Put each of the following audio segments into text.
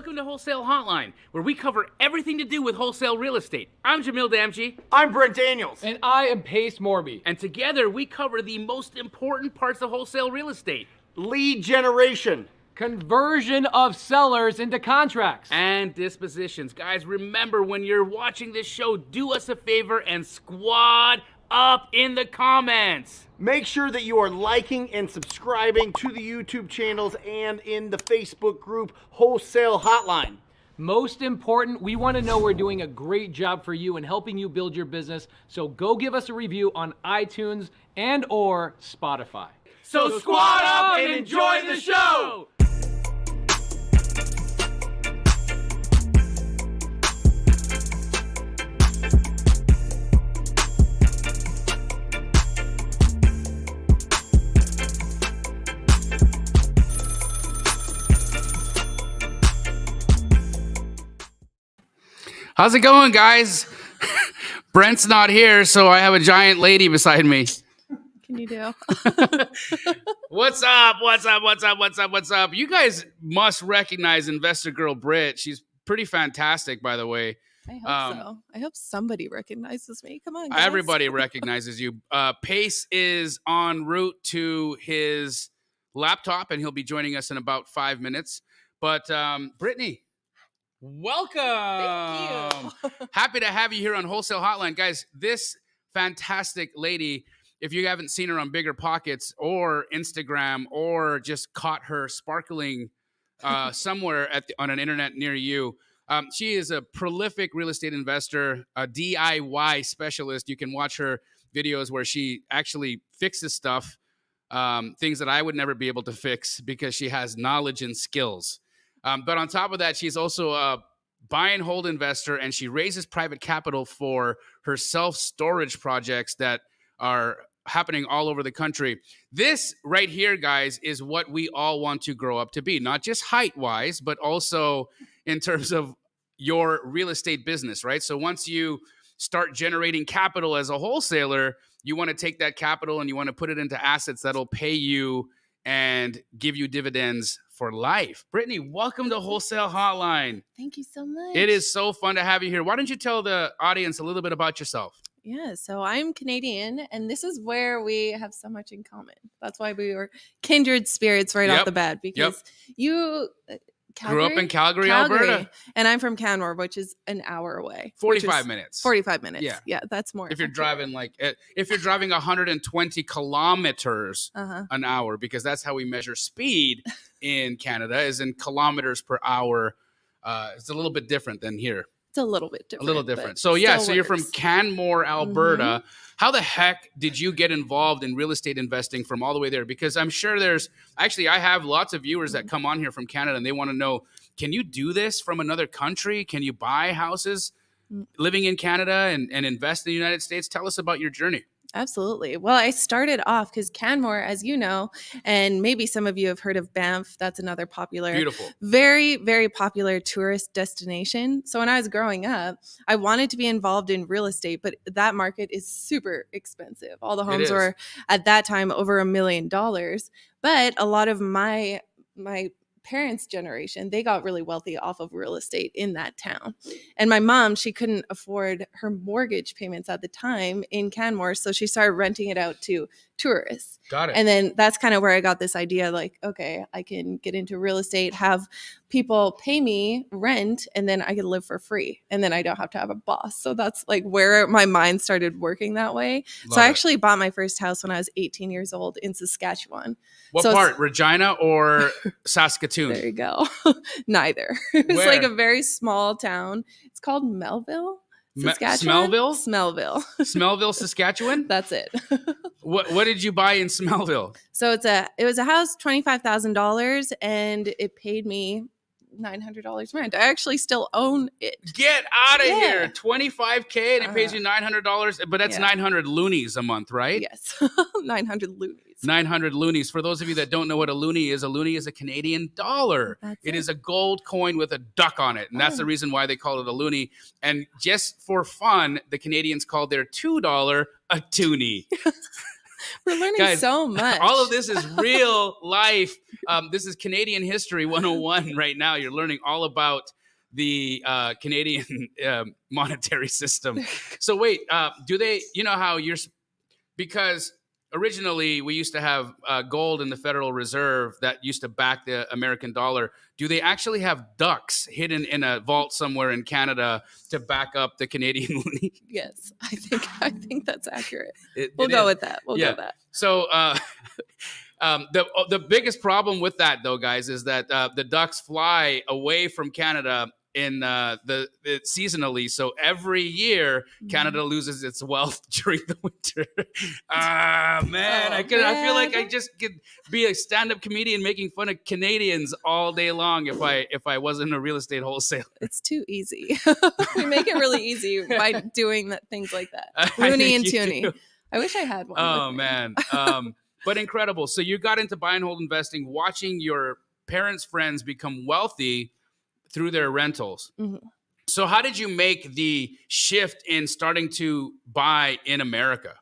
Welcome to Wholesale Hotline, where we cover everything to do with wholesale real estate. I'm Jamil Damji. I'm Brent Daniels. And I am Pace Morby. And together we cover the most important parts of wholesale real estate. Lead generation. Conversion of sellers into contracts. And dispositions. Guys, remember when you're watching this show, do us a favor and squad up in the comments. Make sure that you are liking and subscribing to the YouTube channels and in the Facebook group Wholesale Hotline. Most important, we want to know we're doing a great job for you and helping you build your business. So go give us a review on iTunes and or Spotify. So squad up and enjoy the show! How's it going, guys? Brent's not here, so I have a giant lady beside me. Can you do? What's up? What's up? What's up? What's up? What's up? You guys must recognize investor girl Brit. She's pretty fantastic, by the way. I hope so. I hope somebody recognizes me. Come on, guys. Everybody recognizes you. Pace is en route to his laptop, and he'll be joining us in about 5 minutes. But Brittany, welcome. Thank you. Happy to have you here on Wholesale Hotline. Guys, this fantastic lady, if you haven't seen her on Bigger Pockets or Instagram or just caught her sparkling somewhere on an internet near you, she is a prolific real estate investor, a DIY specialist. You can watch her videos where she actually fixes stuff, things that I would never be able to fix because she has knowledge and skills. But on top of that, she's also a buy and hold investor, and she raises private capital for her self-storage projects that are happening all over the country. This right here, guys, is what we all want to grow up to be, not just height-wise, but also in terms of your real estate business, right? So once you start generating capital as a wholesaler, you want to take that capital and you want to put it into assets that'll pay you and give you dividends for life. Brittany, welcome to Wholesale Hotline. Thank you so much. It is so fun to have you here. Why don't you tell the audience a little bit about yourself? Yeah, so I'm Canadian, and this is where we have so much in common. That's why we were kindred spirits right off the bat, because you grew up in Calgary, Alberta. And I'm from Canmore, which is an hour away. 45 minutes. 45 minutes. Yeah. Yeah, that's more. If you're driving if you're driving 120 kilometers an hour, because that's how we measure speed in Canada, is in kilometers per hour. It's a little bit different than here. It's a little bit different. A little different. So yeah, so you're from Canmore, Alberta. Mm-hmm. How the heck did you get involved in real estate investing from all the way there? Because I'm sure I have lots of viewers that come on here from Canada and they want to know, can you do this from another country? Can you buy houses living in Canada and invest in the United States? Tell us about your journey. Absolutely. Well, I started off because Canmore, as you know, and maybe some of you have heard of Banff. That's another popular, beautiful, very, very popular tourist destination. So when I was growing up, I wanted to be involved in real estate, but that market is super expensive. All the homes were at that time over $1 million. But a lot of my parents' generation, they got really wealthy off of real estate in that town. And my mom, she couldn't afford her mortgage payments at the time in Canmore, so she started renting it out to tourists. Got it. And then that's kind of where I got this idea, like, okay, I can get into real estate, have people pay me rent, and then I can live for free. And then I don't have to have a boss. So that's like where my mind started working that way. I actually bought my first house when I was 18 years old in Saskatchewan. What part? Regina or Saskatoon? There you go. Neither. It's like a very small town. It's called Melville, Saskatchewan. Smellville, Saskatchewan. That's it. What did you buy in Smellville? So it was a house, $25,000, and it paid me $900 rent. I actually still own it. Get out of here. $25K and it pays you $900, but that's 900 loonies a month, right? Yes. 900 loonies. 900 loonies. For those of you that don't know what a loonie is a Canadian dollar. It is a gold coin with a duck on it. And that's the reason why they call it a loonie. And just for fun, the Canadians called their $2 a toonie. We're learning Guys, so much. all of this is real life. This is Canadian History 101 right now. You're learning all about the Canadian monetary system. So wait, do they, you know how because originally we used to have gold in the Federal Reserve that used to back the American dollar. Do they actually have ducks hidden in a vault somewhere in Canada to back up the Canadian money? Yes, I think that's accurate. We'll go with that. We'll go with that. So the biggest problem with that, though, guys, is that the ducks fly away from Canada in the seasonally. So every year Canada loses its wealth during the winter. Man, I feel like I just could be a stand-up comedian making fun of Canadians all day long if I wasn't a real estate wholesaler. It's too easy. We make it really easy by doing things like that. Looney and Tooney. I wish I had one. Oh man. But incredible. So you got into buy and hold investing, watching your parents' friends become wealthy through their rentals. Mm-hmm. So how did you make the shift in starting to buy in America?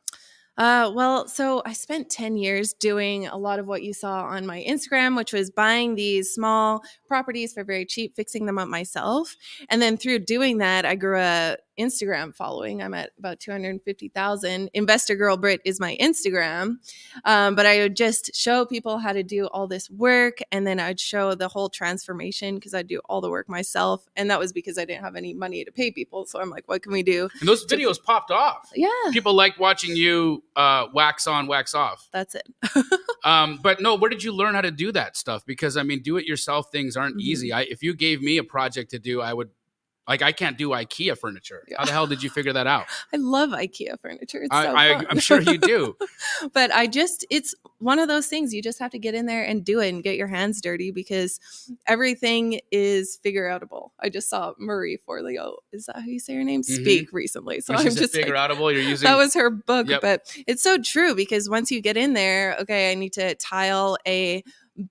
Well, so I spent 10 years doing a lot of what you saw on my Instagram, which was buying these small properties for very cheap, fixing them up myself. And then through doing that, I grew a Instagram following. I'm at about 250,000. Investor Girl Brit is my Instagram. But I would just show people how to do all this work. And then I'd show the whole transformation because I'd do all the work myself. And that was because I didn't have any money to pay people. So I'm like, what can we do? And those videos popped off. Yeah. People liked watching you wax on, wax off. That's it. But no, where did you learn how to do that stuff? Because I mean, do-it-yourself things aren't easy. If you gave me a project to do, I can't do IKEA furniture. Yeah. How the hell did you figure that out? I love IKEA furniture. It's so fun. I'm sure you do. But it's one of those things you just have to get in there and do it and get your hands dirty because everything is figure outable. I just saw Marie Forleo, is that how you say her name? Speak recently. So I'm just figure outable. You're using that was her book, but it's so true because once you get in there, okay, I need to tile a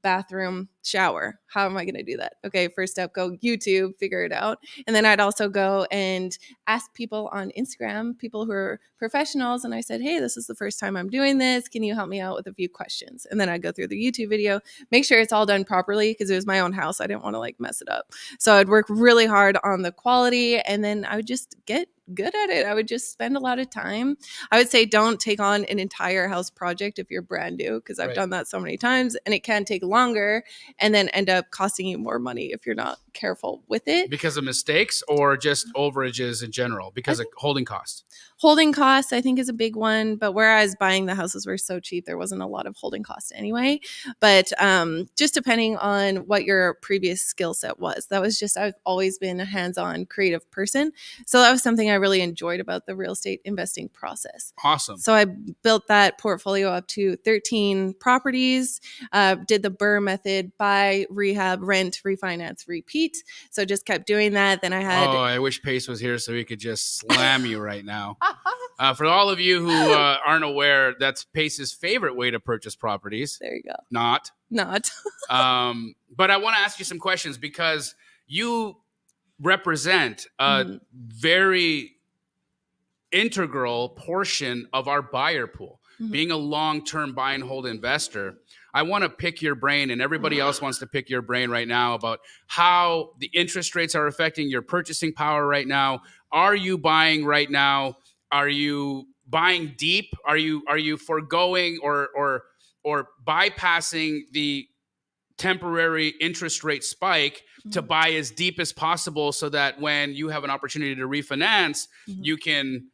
bathroom shower. How am I going to do that? Okay, first step, go YouTube, figure it out. And then I'd also go and ask people on Instagram, people who are professionals. And I said, hey, this is the first time I'm doing this. Can you help me out with a few questions? And then I'd go through the YouTube video, make sure it's all done properly because it was my own house. I didn't want to mess it up. So I'd work really hard on the quality and then I would just get good at it. I would just spend a lot of time. I would say don't take on an entire house project if you're brand new because I've done that so many times and it can take longer and then end up costing you more money if you're not careful with it. Because of mistakes or just overages in general? Because of holding costs? Holding costs, I think, is a big one. But whereas buying the houses were so cheap, there wasn't a lot of holding costs anyway. But just depending on what your previous skill set was. That was just, I've always been a hands-on creative person. So that was something I really enjoyed about the real estate investing process. Awesome. So I built that portfolio up to 13 properties, did the BRRRR method, buy, rehab, rent, refinance, repeat. So just kept doing that. Then I had... Oh, I wish Pace was here so he could just slam you right now. For all of you who aren't aware, that's Pace's favorite way to purchase properties. There you go. Not. But I want to ask you some questions because you represent a very integral portion of our buyer pool. Being a long-term buy and hold investor, I want to pick your brain, and everybody else wants to pick your brain right now about how the interest rates are affecting your purchasing power right now. Are you buying right now? Are you buying deep? Are you foregoing or bypassing the temporary interest rate spike to buy as deep as possible so that when you have an opportunity to refinance, you can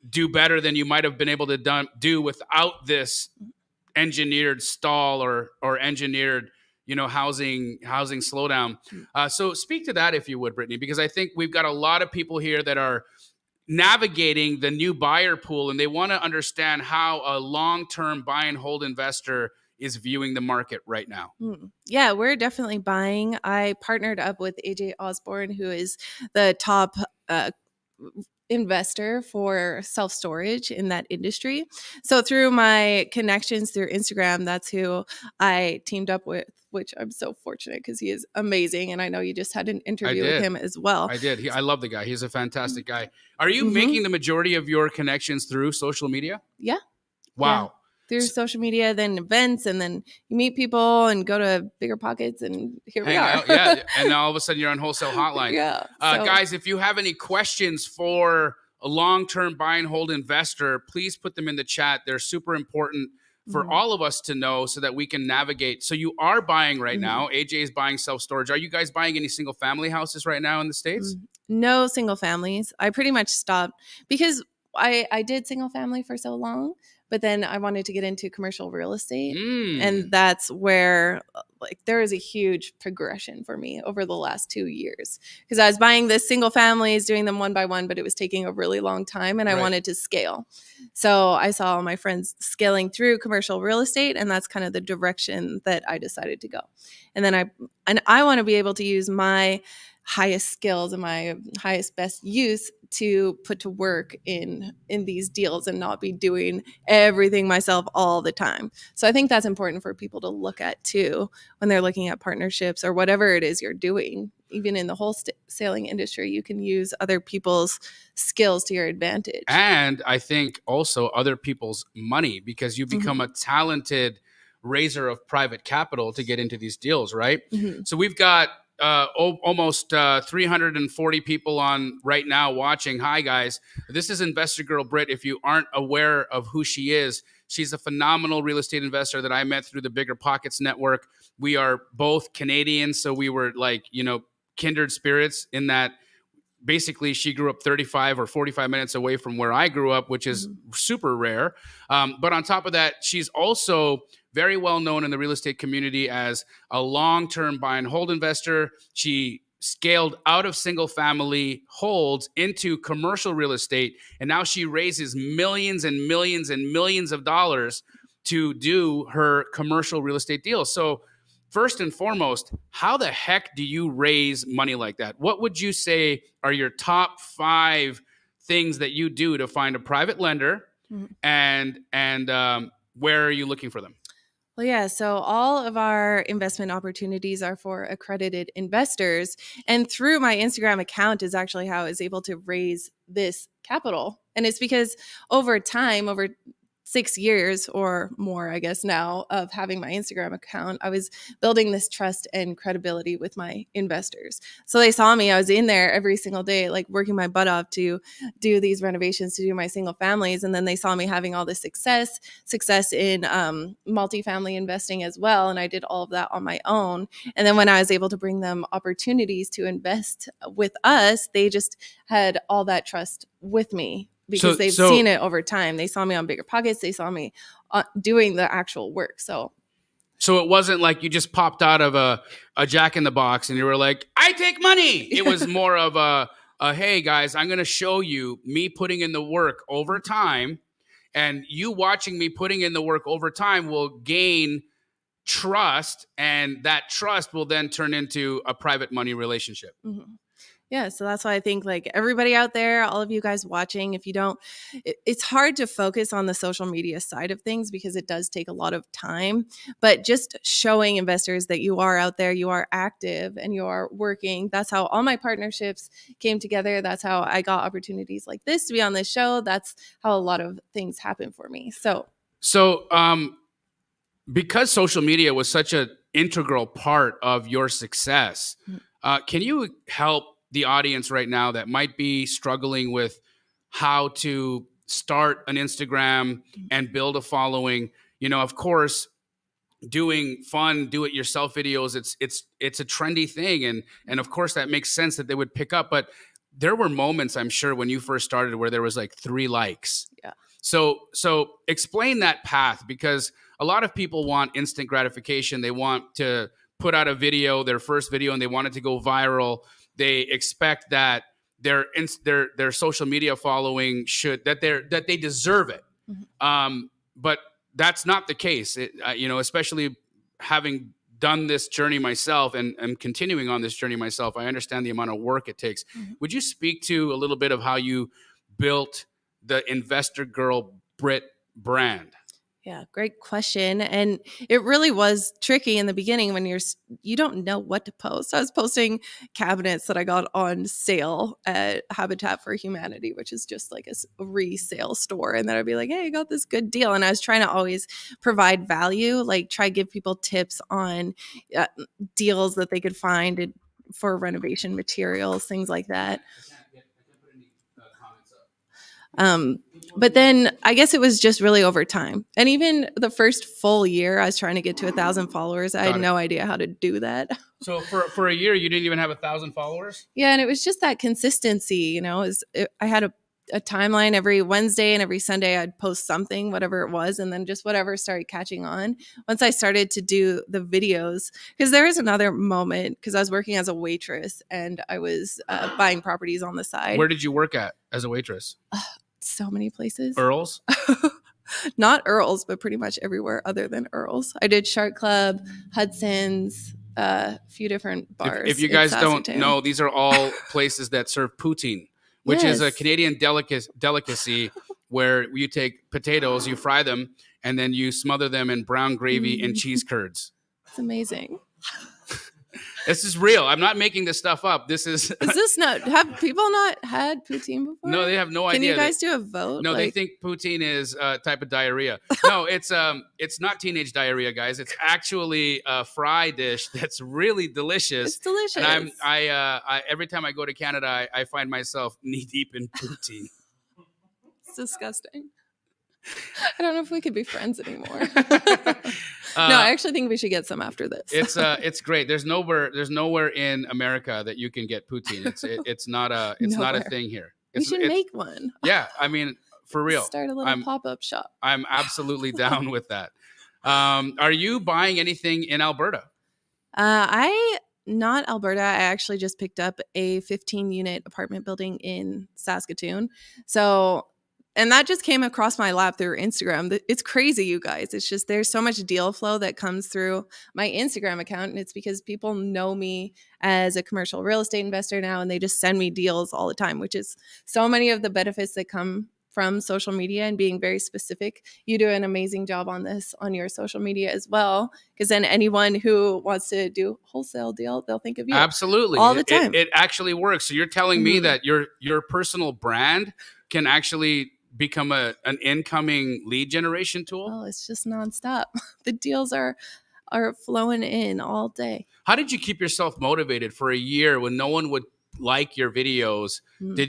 do better than you might have been able to do without this engineered stall or engineered, housing slowdown. So speak to that if you would, Brittany, because I think we've got a lot of people here that are navigating the new buyer pool and they want to understand how a long-term buy and hold investor is viewing the market right now. Yeah, we're definitely buying. I partnered up with AJ Osborne, who is the top investor for self-storage in that industry. So through my connections through Instagram, that's who I teamed up with, which I'm so fortunate because he is amazing. And I know you just had an interview with him as well. I did. I love the guy. He's a fantastic guy. Are you making the majority of your connections through social media? Yeah. Wow. through social media, then events, and then you meet people and go to Bigger Pockets, and here we are. Yeah, and now all of a sudden you're on Wholesale Hotline. Yeah. Guys, if you have any questions for a long-term buy and hold investor, please put them in the chat. They're super important for all of us to know so that we can navigate. So you are buying right now. AJ is buying self-storage. Are you guys buying any single-family houses right now in the States? No single families. I pretty much stopped because I did single family for so long, but then I wanted to get into commercial real estate. And that's where like there is a huge progression for me over the last 2 years, because I was buying the single families, doing them one by one, but it was taking a really long time, and I wanted to scale. So I saw my friends scaling through commercial real estate, and that's kind of the direction that I decided to go. And then I want to be able to use my highest skills and my highest best use to put to work in these deals and not be doing everything myself all the time. So I think that's important for people to look at too when they're looking at partnerships or whatever it is you're doing. Even in the wholesaling industry, you can use other people's skills to your advantage. And I think also other people's money, because you become a talented raiser of private capital to get into these deals, right? So we've got almost 340 people on right now watching. Hi, guys. This is Investor Girl Brit. If you aren't aware of who she is, she's a phenomenal real estate investor that I met through the Bigger Pockets Network. We are both Canadians, so we were like, kindred spirits in that basically she grew up 35 or 45 minutes away from where I grew up, which is super rare. But on top of that, she's also very well known in the real estate community as a long-term buy and hold investor. She scaled out of single family holds into commercial real estate, and now she raises millions and millions and millions of dollars to do her commercial real estate deals. So first and foremost, how the heck do you raise money like that? What would you say are your top 5 things that you do to find a private lender, and where are you looking for them? Well, yeah. So all of our investment opportunities are for accredited investors. And through my Instagram account is actually how I was able to raise this capital. And it's because over time, over 6 years or more, I guess now, of having my Instagram account, I was building this trust and credibility with my investors. So they saw me, I was in there every single day, like working my butt off to do these renovations, to do my single families. And then they saw me having all this success in multifamily investing as well. And I did all of that on my own. And then when I was able to bring them opportunities to invest with us, they just had all that trust with me, because they've seen it over time. They saw me on Bigger Pockets. They saw me doing the actual work. So it wasn't like you just popped out of a Jack in the Box and you were like, I take money. It was more of a hey, guys, I'm going to show you me putting in the work over time. And you watching me putting in the work over time will gain trust. And that trust will then turn into a private money relationship. Yeah, so that's why I think like everybody out there, all of you guys watching, if you don't, it's hard to focus on the social media side of things because it does take a lot of time. But just showing investors that you are out there, you are active, and you are working. That's how all my partnerships came together. That's how I got opportunities like this to be on this show. That's how a lot of things happen for me. So because social media was such an integral part of your success, can you help the audience right now that might be struggling with how to start an Instagram and build a following? Of course, doing fun do-it-yourself videos, it's a trendy thing, and of course that makes sense that they would pick up. But there were moments, I'm sure, when you first started where there was like 3 likes. Yeah. So explain that path, because a lot of people want instant gratification. They want to put out a video, their first video, and they want it to go viral. They expect that their social media following that they deserve it. But that's not the case. Especially having done this journey myself and continuing on this journey myself, I understand the amount of work it takes. Would you speak to a little bit of how you built the Investor Girl Brit brand? Yeah, great question. And it really was tricky in the beginning when you don't know what to post. I was posting cabinets that I got on sale at Habitat for Humanity, which is just like a resale store. And then I'd be like, hey, I got this good deal. And I was trying to always provide value, like try to give people tips on deals that they could find for renovation materials, things like that. But then I guess it was just really over time. And even the first full year, I was trying to get to 1,000 followers. I had no idea how to do that. So for a year, you didn't even have 1,000 followers? Yeah. And it was just that consistency, I had a timeline every Wednesday and every Sunday. I'd post something, whatever it was. And then just whatever started catching on. Once I started to do the videos, because there was another moment, because I was working as a waitress and I was buying properties on the side. Where did you work at as a waitress? So many places. Earl's? Not Earl's, but pretty much everywhere other than Earl's. I did Shark Club, Hudson's, a few different bars. If you guys don't know, these are all places that serve poutine, which is a Canadian delicacy where you take potatoes, you fry them, and then you smother them in brown gravy and cheese curds. It's amazing. This is real. I'm not making this stuff up. This is. Is this not? Have people not had poutine before? No, they have no idea. Can you guys do a vote? No, they think poutine is a type of diarrhea. No, it's not teenage diarrhea, guys. It's actually a fry dish that's really delicious. It's delicious. And I every time I go to Canada, I find myself knee deep in poutine. It's disgusting. I don't know if we could be friends anymore. No, I actually think we should get some after this. It's great. There's nowhere in America that you can get poutine. It's not a thing here. We should make one. Yeah, I mean, for real. Start a little pop-up shop. I'm absolutely down with that. Are you buying anything in Alberta? Not Alberta. I actually just picked up a 15-unit apartment building in Saskatoon. And that just came across my lap through Instagram. It's crazy, you guys. It's just there's so much deal flow that comes through my Instagram account. And it's because people know me as a commercial real estate investor now, and they just send me deals all the time, which is so many of the benefits that come from social media and being very specific. You do an amazing job on this on your social media as well, because then anyone who wants to do wholesale deal, they'll think of you. Absolutely. All the time. It actually works. So you're telling me that your personal brand can actually become an incoming lead generation tool? Oh, it's just nonstop. The deals are flowing in all day. How did you keep yourself motivated for a year when no one would like your videos?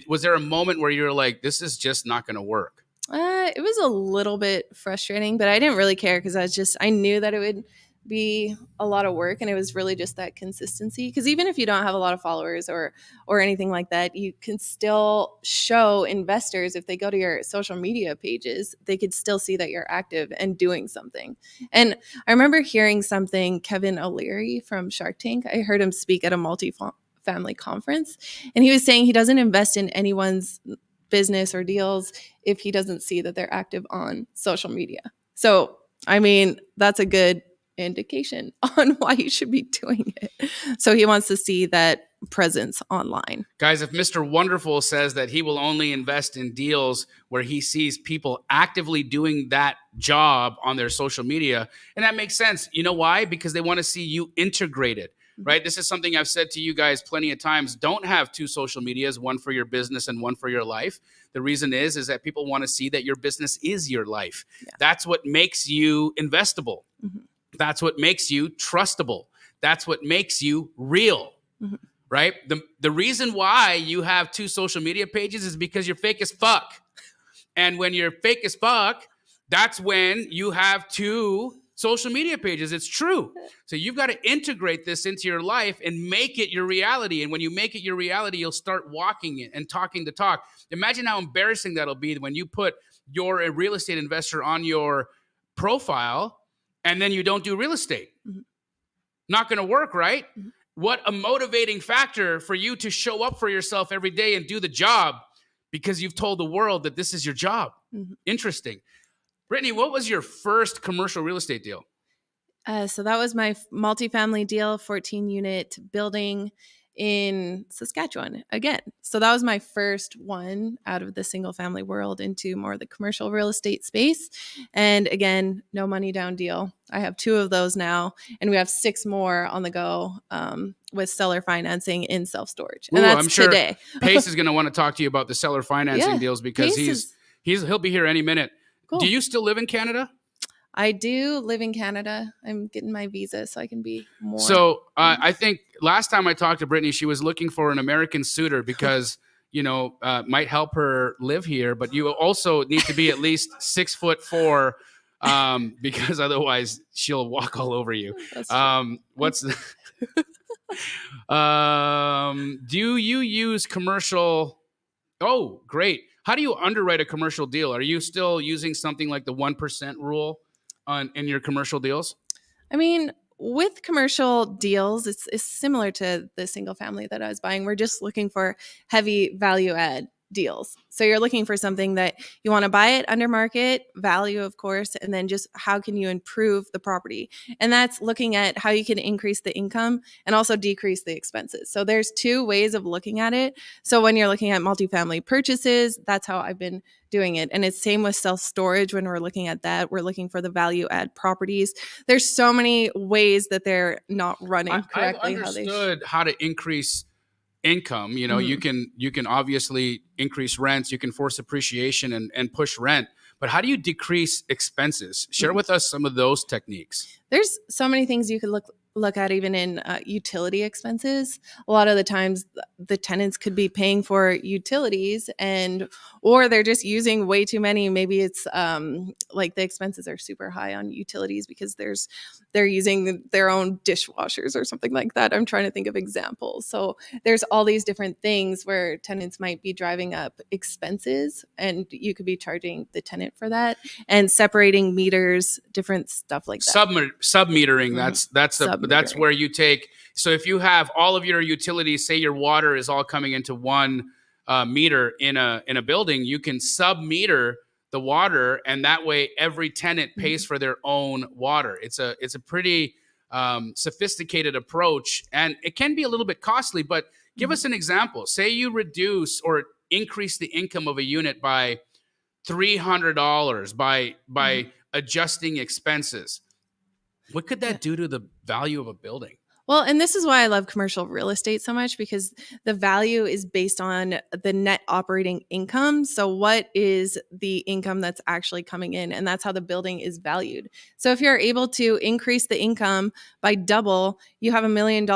Was there a moment where you were like, this is just not going to work? It was a little bit frustrating, but I didn't really care because I knew that it would be a lot of work, and it was really just that consistency. Because even if you don't have a lot of followers or anything like that, you can still show investors, if they go to your social media pages, they could still see that you're active and doing something. And I remember hearing something, Kevin O'Leary from Shark Tank, I heard him speak at a multi-family conference, and he was saying he doesn't invest in anyone's business or deals if he doesn't see that they're active on social media. So, I mean, that's a good indication on why you should be doing it. So he wants to see that presence online. Guys, if Mr. Wonderful says that he will only invest in deals where he sees people actively doing that job on their social media, and that makes sense. You know why? Because they want to see you integrated, right? This is something I've said to you guys plenty of times. Don't have two social medias, one for your business and one for your life. The reason is that people want to see that your business is your life. Yeah. That's what makes you investable. Mm-hmm. That's what makes you trustable. That's what makes you real, right? The reason why you have two social media pages is because you're fake as fuck. And when you're fake as fuck, that's when you have two social media pages. It's true. So you've got to integrate this into your life and make it your reality. And when you make it your reality, you'll start walking it and talking the talk. Imagine how embarrassing that'll be when you put you're a real estate investor on your profile and then you don't do real estate. Not going to work, right? What a motivating factor for you to show up for yourself every day and do the job because you've told the world that this is your job. Interesting. Brittany, what was your first commercial real estate deal? So that was my multifamily deal, 14-unit building. in Saskatchewan again. So that was my first one out of the single family world into more of the commercial real estate space. And again, no money down deal. I have 2 of those now, and we have 6 more on the go with seller financing in self-storage. And that's I'm sure today. Pace is going to want to talk to you about the seller financing deals because he'll be here any minute. Cool. Do you still live in Canada? I do live in Canada. I'm getting my visa so I can be more. So I think last time I talked to Brittany, she was looking for an American suitor because, might help her live here. But you also need to be at least 6'4", because otherwise she'll walk all over you. What's the, do you use commercial? Oh, great. How do you underwrite a commercial deal? Are you still using something like the 1% rule in your commercial deals? I mean, with commercial deals, it's similar to the single family that I was buying. We're just looking for heavy value add deals. So you're looking for something that you want to buy it under market value, of course, and then just how can you improve the property? And that's looking at how you can increase the income and also decrease the expenses. So there's 2 ways of looking at it. So when you're looking at multifamily purchases, that's how I've been doing it. And it's same with self-storage. When we're looking at that, we're looking for the value add properties. There's so many ways that they're not running correctly. I've understood how to increase income. You can obviously increase rents, you can force appreciation and push rent, but how do you decrease expenses? Share with us some of those techniques. There's so many things you could look at even in utility expenses. A lot of the times the tenants could be paying for utilities or they're just using way too many. Maybe it's like the expenses are super high on utilities because they're using their own dishwashers or something like that. I'm trying to think of examples. So there's all these different things where tenants might be driving up expenses and you could be charging the tenant for that, and separating meters, different stuff like that. Submetering, that's where you take. So if you have all of your utilities, say your water is all coming into one meter in a building, you can submeter the water, and that way every tenant pays for their own water. It's a pretty sophisticated approach, and it can be a little bit costly. But give us an example. Say you reduce or increase the income of a unit by $300 by adjusting expenses. What could that do to the value of a building? Well, and this is why I love commercial real estate so much, because the value is based on the net operating income. So what is the income that's actually coming in? And that's how the building is valued. So if you're able to increase the income by double, you have $1 million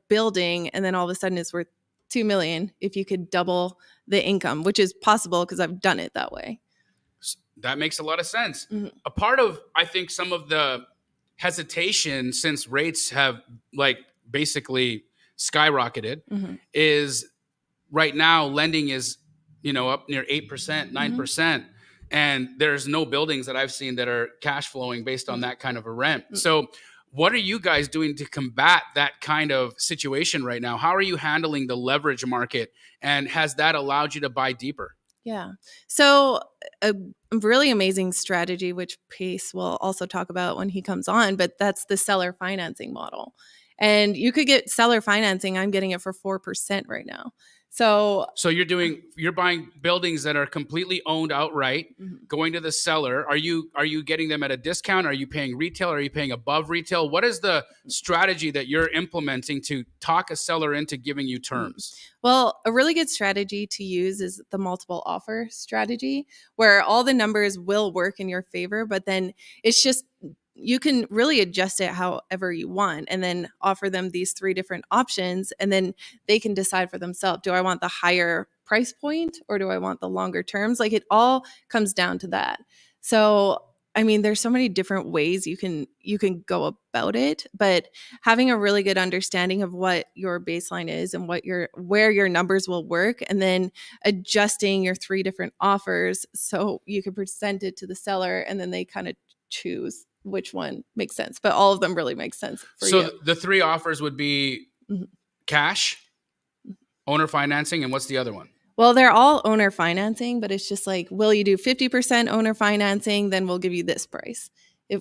building, and then all of a sudden it's worth $2 million if you could double the income, which is possible because I've done it that way. That makes a lot of sense. Mm-hmm. A part of, I think, some of the hesitation since rates have basically skyrocketed is right now lending is, up near 8%, 9%. And there's no buildings that I've seen that are cash flowing based on that kind of a rent. So what are you guys doing to combat that kind of situation right now? How are you handling the leverage market? And has that allowed you to buy deeper? Yeah. So a really amazing strategy, which Pace will also talk about when he comes on, but that's the seller financing model. And you could get seller financing. I'm getting it for 4% right now. So you're buying buildings that are completely owned outright, going to the seller. Are you getting them at a discount? Are you paying retail? Are you paying above retail? What is the strategy that you're implementing to talk a seller into giving you terms? Well, a really good strategy to use is the multiple offer strategy, where all the numbers will work in your favor, but then it's just you can really adjust it however you want and then offer them these 3 different options, and then they can decide for themselves, do I want the higher price point or do I want the longer terms? Like, it all comes down to that. So, I mean, there's so many different ways you can go about it, but having a really good understanding of what your baseline is and where your numbers will work, and then adjusting your 3 different offers so you can present it to the seller and then they kind of choose which one makes sense, but all of them really make sense for you. So the 3 offers would be cash, owner financing, and what's the other one? Well, they're all owner financing, but it's just like, will you do 50% owner financing? Then we'll give you this price.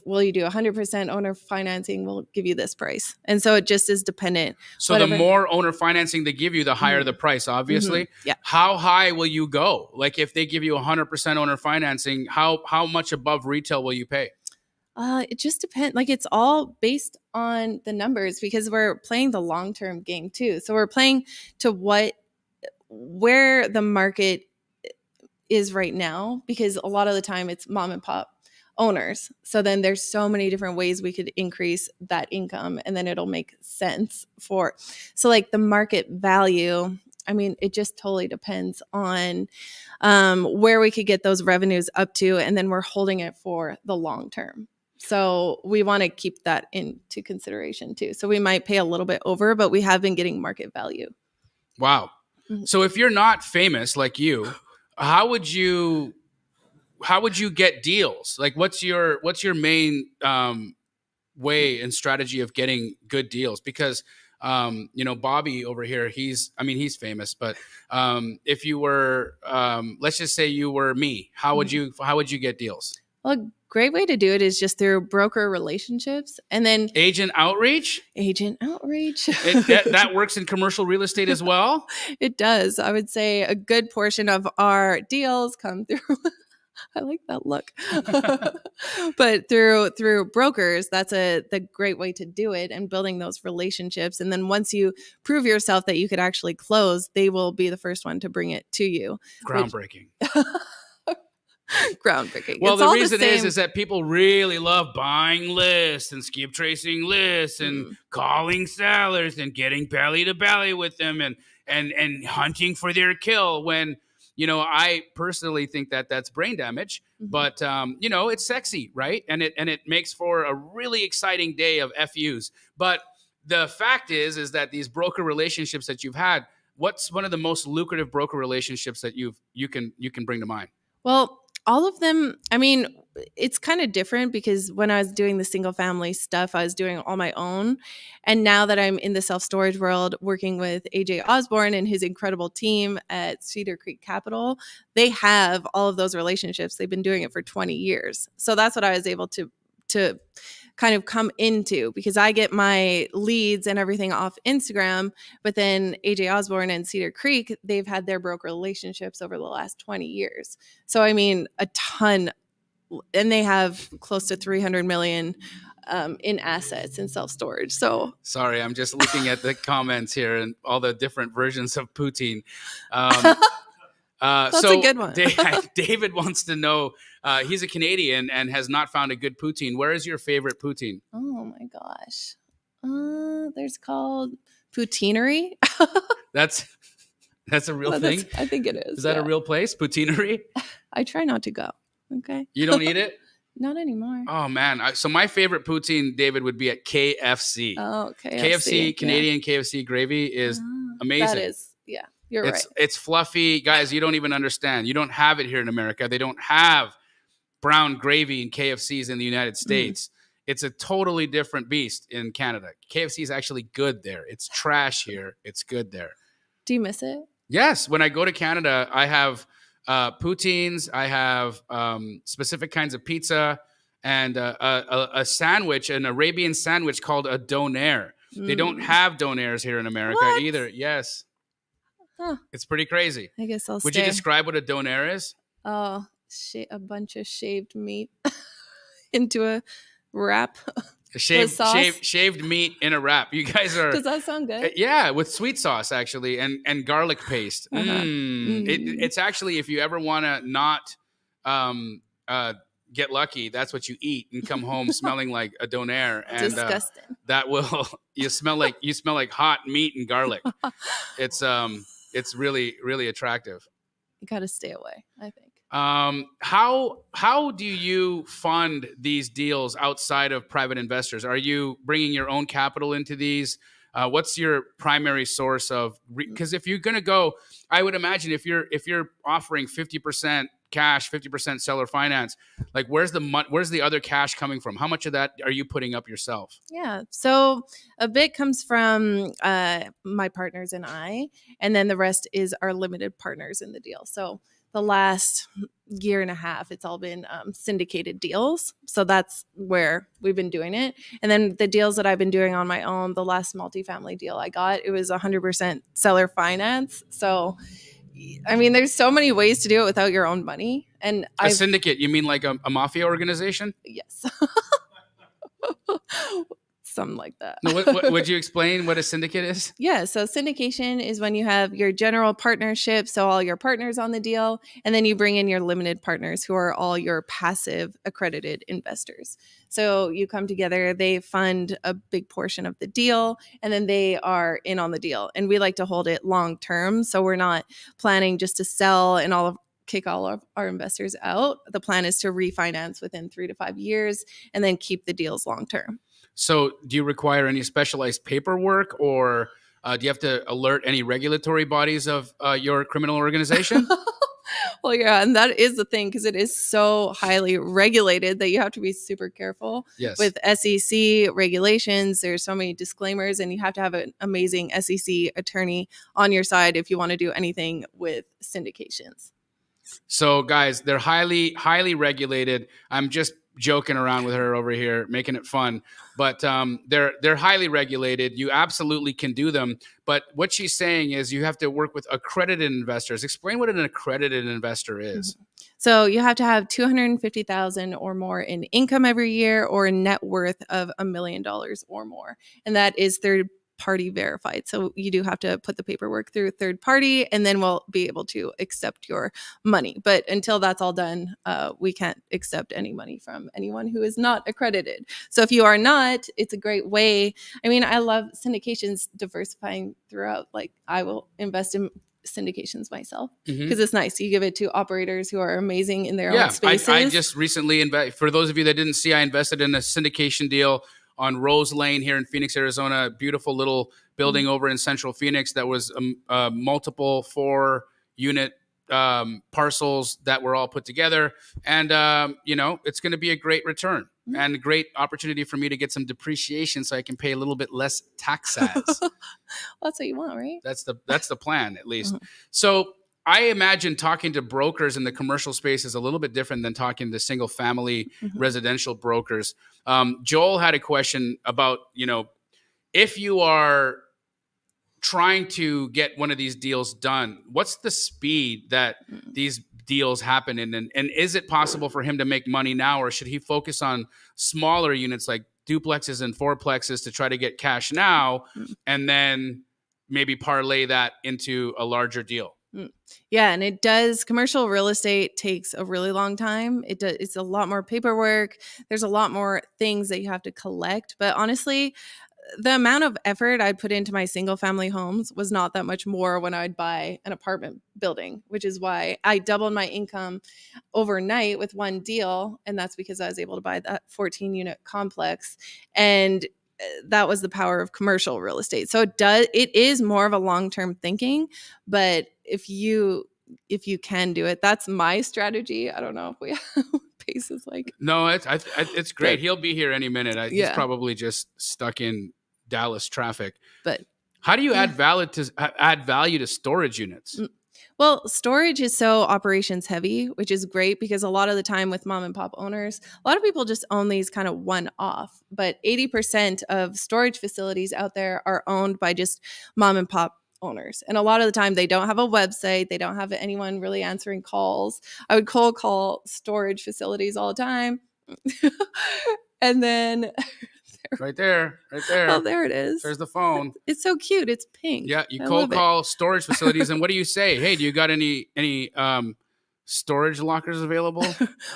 will you do 100% owner financing? We'll give you this price. And so it just is dependent. So the more owner financing they give you, the higher the price, obviously. Yeah. How high will you go? Like if they give you 100% owner financing, how much above retail will you pay? It just depends. Like it's all based on the numbers because we're playing the long-term game too. So we're playing to where the market is right now, because a lot of the time it's mom and pop owners. So then there's so many different ways we could increase that income, and then it'll make sense so like the market value. I mean, it just totally depends on where we could get those revenues up to, and then we're holding it for the long term. So we want to keep that into consideration too. So we might pay a little bit over, but we have been getting market value. Wow. So if you're not famous like you, how would you get deals? Like what's your main way and strategy of getting good deals? Because Bobby over here, he's famous, but if you were let's just say you were me, how would you get deals? Well, a great way to do it is just through broker relationships, and then agent outreach. That works in commercial real estate as well. It does. I would say a good portion of our deals come through. I like that look. But through brokers, that's the great way to do it, and building those relationships. And then once you prove yourself that you could actually close, they will be the first one to bring it to you. Groundbreaking. Groundbreaking. Well, the reason is that people really love buying lists and skip tracing lists and calling sellers and getting belly to belly with them and hunting for their kill when, I personally think that that's brain damage, but it's sexy, right? And it makes for a really exciting day of FUs. But the fact is that these broker relationships that you've had, what's one of the most lucrative broker relationships that you can bring to mind? Well, all of them, I mean, it's kind of different because when I was doing the single family stuff, I was doing it all my own. And now that I'm in the self-storage world, working with AJ Osborne and his incredible team at Cedar Creek Capital, they have all of those relationships. They've been doing it for 20 years. So that's what I was able to kind of come into, because I get my leads and everything off Instagram, but then AJ Osborne and Cedar Creek, they've had their broker relationships over the last 20 years. So, I mean, a ton, and they have close to 300 million in assets in self-storage. So sorry, I'm just looking at the comments here and all the different versions of poutine. That's a good one. David wants to know, he's a Canadian and has not found a good poutine. Where is your favorite poutine? Oh my gosh. There's called Poutineery. That's a real thing? I think it is. Is that a real place? Poutineery? I try not to go. Okay. You don't eat it? Not anymore. Oh man. So my favorite poutine, David, would be at KFC. Oh, KFC, Canadian KFC gravy is amazing. That is, yeah. You're right. It's fluffy. Guys, you don't even understand. You don't have it here in America. They don't have brown gravy in KFCs in the United States. It's a totally different beast in Canada. KFC is actually good there. It's trash here. It's good there. Do you miss it? Yes. When I go to Canada, I have poutines. I have specific kinds of pizza and a sandwich, an Arabian sandwich called a doner. They don't have donairs here in America either. Yes. Huh. It's pretty crazy. I guess I'll Would you describe what a doner is? Oh, a bunch of shaved meat into a wrap. Shaved meat in a wrap. You guys are. Does that sound good? Yeah, with sweet sauce actually, and garlic paste. It's actually, if you ever want to not get lucky, that's what you eat and come home smelling like a doner. And disgusting. That will you smell like hot meat and garlic. It's really, really attractive. You got to stay away, I think. How do you fund these deals outside of private investors? Are you bringing your own capital into these? What's your primary source of? Because if you're going to go, I would imagine if you're offering 50% cash, 50% seller finance, like where's the other cash coming from? How much of that are you putting up yourself? Yeah. So a bit comes from my partners and I, and then the rest is our limited partners in the deal. So the last year and a half, it's all been syndicated deals. So that's where we've been doing it. And then the deals that I've been doing on my own, the last multifamily deal I got, it was 100% seller finance. So, I mean, there's so many ways to do it without your own money. And a syndicate, you mean like a mafia organization? Yes. Something like that. No, would you explain what a syndicate is? Yeah. So syndication is when you have your general partnership, so all your partners on the deal, and then you bring in your limited partners who are all your passive accredited investors. So you come together, they fund a big portion of the deal, and then they are in on the deal. And we like to hold it long term. So we're not planning just to sell and kick all of our investors out. The plan is to refinance within 3 to 5 years and then keep the deals long term. So do you require any specialized paperwork, or do you have to alert any regulatory bodies of your criminal organization? Well, yeah, and that is the thing, because it is so highly regulated that you have to be super careful. Yes. With SEC regulations. There's so many disclaimers, and you have to have an amazing SEC attorney on your side if you want to do anything with syndications. So guys, they're highly, highly regulated. I'm just joking around with her over here, making it fun, but they're highly regulated. You absolutely can do them. But what she's saying is you have to work with accredited investors. Explain what an accredited investor is. So you have to have $250,000 or more in income every year, or a net worth of $1 million or more. And that is third party verified. So you do have to put the paperwork through a third party, and then we'll be able to accept your money. But until that's all done, we can't accept any money from anyone who is not accredited. So if you are not, it's a great way. I mean, I love syndications diversifying throughout. Like, I will invest in syndications myself because it's nice. You give it to operators who are amazing in their own spaces. I just recently, for those of you that didn't see, I invested in a syndication deal on Rose Lane here in Phoenix, Arizona, a beautiful little building over in Central Phoenix that was multiple 4-unit parcels that were all put together. And, it's going to be a great return and a great opportunity for me to get some depreciation so I can pay a little bit less taxes. Well, that's what you want, right? That's the plan, at least. So I imagine talking to brokers in the commercial space is a little bit different than talking to single family residential brokers. Joel had a question about, if you are trying to get one of these deals done, what's the speed that these deals happen in? And is it possible for him to make money now, or should he focus on smaller units like duplexes and fourplexes to try to get cash now and then maybe parlay that into a larger deal? Yeah, and it does. Commercial real estate takes a really long time. It's a lot more paperwork. There's a lot more things that you have to collect. But honestly, the amount of effort I'd put into my single family homes was not that much more when I'd buy an apartment building, which is why I doubled my income overnight with one deal. And that's because I was able to buy that 14-unit complex. And that was the power of commercial real estate. So it is more of a long-term thinking, but if you can do it, that's my strategy. I don't know if we have paces like. No, it's great. He'll be here any minute. He's probably just stuck in Dallas traffic. But how do you add value to storage units? Well, storage is so operations heavy, which is great because a lot of the time with mom and pop owners, a lot of people just own these kind of one off, but 80% of storage facilities out there are owned by just mom and pop owners. And a lot of the time they don't have a website. They don't have anyone really answering calls. I would cold call storage facilities all the time. And then Right there. Oh, there it is. There's the phone. It's so cute. It's pink. Yeah, you cold call storage facilities, and what do you say? Hey, do you got any storage lockers available?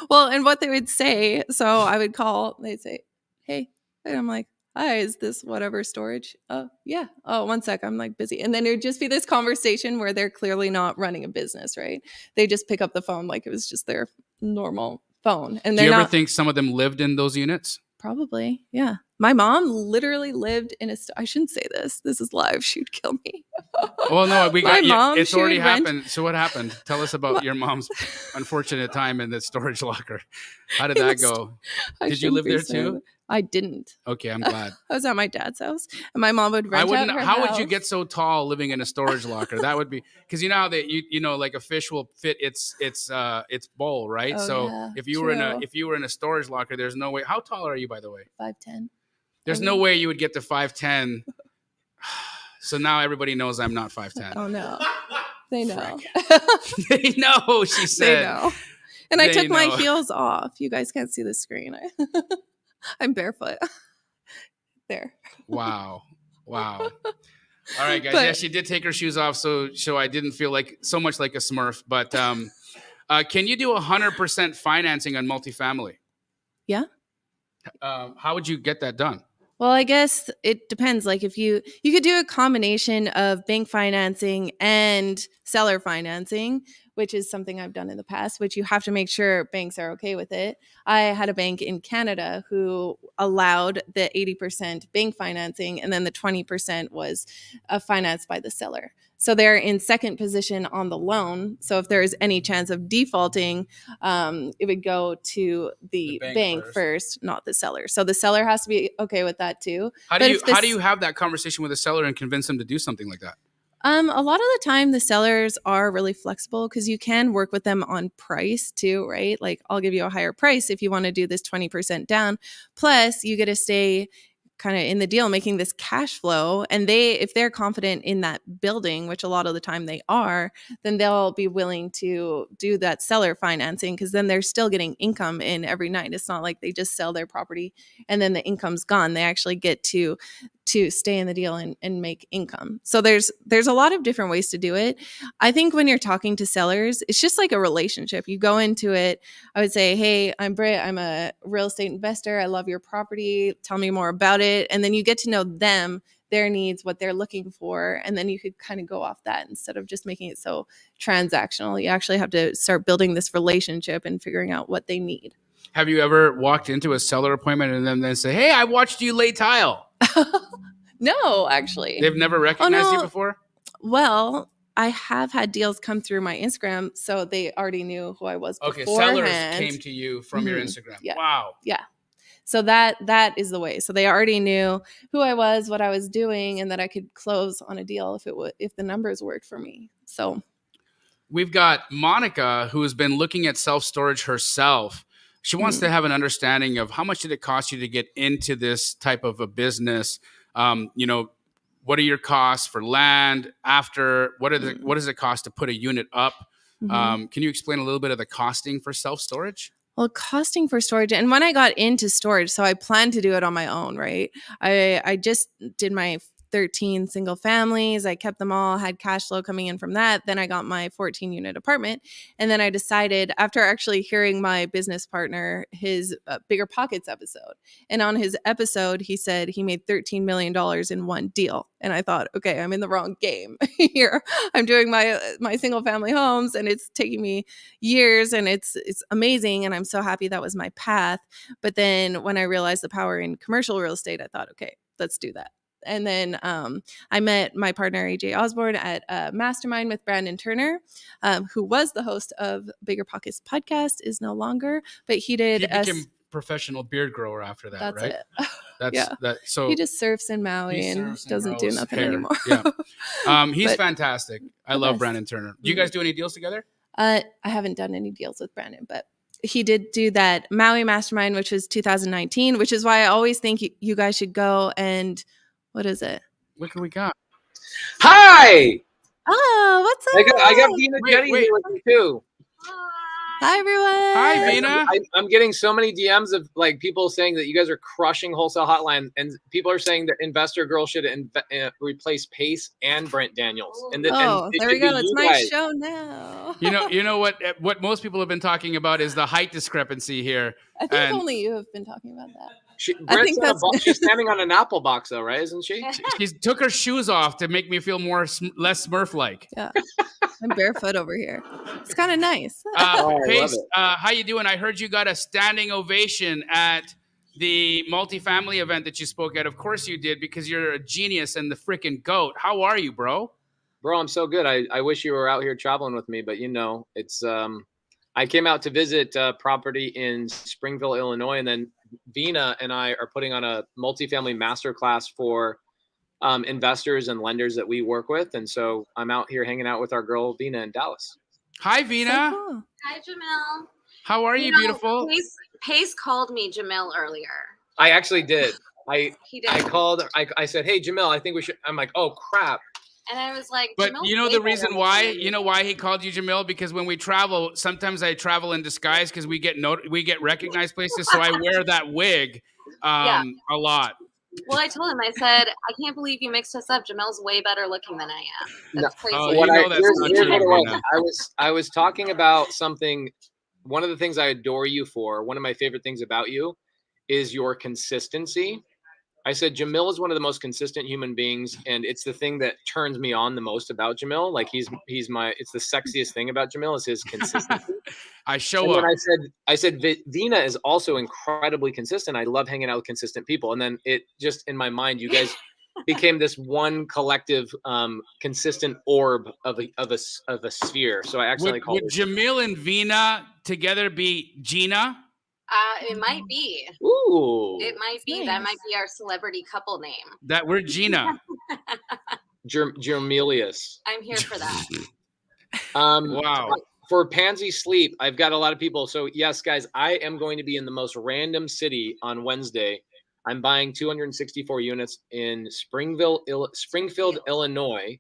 Well, and what they would say, so I would call. They'd say, "Hey," and I'm like, "Hi, is this whatever storage?" Oh, yeah. Oh, one sec. I'm like busy, and then it would just be this conversation where they're clearly not running a business, right? They just pick up the phone like it was just their normal phone. And do you ever think some of them lived in those units? Probably, yeah. My mom literally lived in I shouldn't say this. This is live. She'd kill me. Well, no, we got mom, it's already happened. So what happened? Tell us about your mom's unfortunate time in the storage locker. How did that go? Did you live there too? I didn't. Okay, I'm glad. I was at my dad's house, and my mom would rent out her How would house. you get so tall living in a storage locker? That would be because you know how that you know like a fish will fit its bowl, right? Oh, so yeah, if you true. were in a storage locker, there's no way. How tall are you, by the way? 5'10". There's no way you would get to 5'10". So now everybody knows I'm not 5'10". Oh no, they know. They know. She said. They know. And I took my heels off. You guys can't see the screen. I'm barefoot. There. Wow. All right, guys. Yeah, she did take her shoes off, so I didn't feel like so much like a Smurf. But can you do 100% financing on multifamily? Yeah. How would you get that done? Well, I guess it depends. Like if you could do a combination of bank financing and seller financing, which is something I've done in the past, which you have to make sure banks are okay with it. I had a bank in Canada who allowed the 80% bank financing, and then the 20% was financed by the seller. So they're in second position on the loan. So if there is any chance of defaulting, it would go to the bank first, not the seller. So the seller has to be okay with that too. How do you have that conversation with the seller and convince them to do something like that? A lot of the time the sellers are really flexible because you can work with them on price too, right? Like I'll give you a higher price if you want to do this 20% down. Plus you get to stay kind of in the deal, making this cash flow. And if they're confident in that building, which a lot of the time they are, then they'll be willing to do that seller financing because then they're still getting income in every night. It's not like they just sell their property and then the income's gone. They actually get to stay in the deal and make income. So there's a lot of different ways to do it. I think when you're talking to sellers, it's just like a relationship. You go into it, I would say, hey, I'm Brit. I'm a real estate investor. I love your property. Tell me more about it. And then you get to know them, their needs, what they're looking for. And then you could kind of go off that instead of just making it so transactional. You actually have to start building this relationship and figuring out what they need. Have you ever walked into a seller appointment and then they say, hey, I watched you lay tile? No, actually. They've never recognized you before? Well, I have had deals come through my Instagram, so they already knew who I was beforehand. Okay, sellers came to you from your Instagram. Yeah. Wow. Yeah. So that is the way. So they already knew who I was, what I was doing, and that I could close on a deal if the numbers worked for me. So we've got Monica, who's been looking at self-storage herself. She wants to have an understanding of how much did it cost you to get into this type of a business? What are your costs for land after? What does it cost to put a unit up? Can you explain a little bit of the costing for self-storage? Well, costing for storage. And when I got into storage, so I planned to do it on my own, right? I just did my 13 single families. I kept them all, had cash flow coming in from that. Then I got my 14 unit apartment. And then I decided, after actually hearing my business partner, his Bigger Pockets episode, and on his episode, he said he made $13 million in one deal. And I thought, okay, I'm in the wrong game here. I'm doing my single family homes and it's taking me years and it's amazing. And I'm so happy that was my path. But then when I realized the power in commercial real estate, I thought, okay, let's do that. And then I met my partner, AJ Osborne, at a mastermind with Brandon Turner, who was the host of Bigger Pockets podcast, is no longer, but he became professional beard grower after that, that's right? It. That's that. So he just surfs in Maui and doesn't do nothing anymore. Yeah, he's fantastic. I love Brandon Turner. Do you guys do any deals together? I haven't done any deals with Brandon, but he did do that Maui mastermind, which was 2019, which is why I always think you guys should go and. What is it? Look who we got. Hi! Oh, what's up? I got Vina Jetty here with me too. Hi, everyone. Hi, Vina. I'm getting so many DMs of like people saying that you guys are crushing Wholesale Hotline, and people are saying that Investor Girl should replace Pace and Brent Daniels. And there we go. It's my show now. You know what most people have been talking about is the height discrepancy here. I think only you have been talking about that. She's standing on an apple box, though, right? Isn't she? She took her shoes off to make me feel less Smurf-like. Yeah, I'm barefoot over here. It's kind of nice. Pace, how you doing? I heard you got a standing ovation at the multifamily event that you spoke at. Of course you did, because you're a genius and the freaking GOAT. How are you, bro? Bro, I'm so good. I wish you were out here traveling with me, but it's I came out to visit property in Springville, Illinois, and then Vina and I are putting on a multifamily masterclass for investors and lenders that we work with. And so I'm out here hanging out with our girl Vina in Dallas. Hi, Vina. So cool. Hi, Jamil. How are you, beautiful? Pace called me Jamil earlier. I actually did. He did. I called. I said, "Hey, Jamil, I think we should." I'm like, "Oh crap!" And I was like, But Jamil's you know way the better reason looking why? than You know why he called you Jamil? Because when we travel, sometimes I travel in disguise because we get recognized places. So I wear that wig a lot. Well, I told him, I said, I can't believe you mixed us up. Jamil's way better looking than I am. That's crazy. Oh, you know that's not here's true, what it was. Vina. I was talking about something. One of the things I adore you for, one of my favorite things about you, is your consistency. I said Jamil is one of the most consistent human beings, and it's the thing that turns me on the most about Jamil. Like it's the sexiest thing about Jamil is his consistency. I show and up. Then I said Vina is also incredibly consistent. I love hanging out with consistent people. And then it just in my mind, you guys became this one collective, consistent orb of a sphere. So I accidentally called would Jamil and Vina together be Gina? It might be. Ooh. It might be. Nice. That might be our celebrity couple name. That we're Gina. Germelius. I'm here for that. Wow. For Pansy Sleep, I've got a lot of people. So yes, guys, I am going to be in the most random city on Wednesday. I'm buying 264 units in Springfield, Illinois,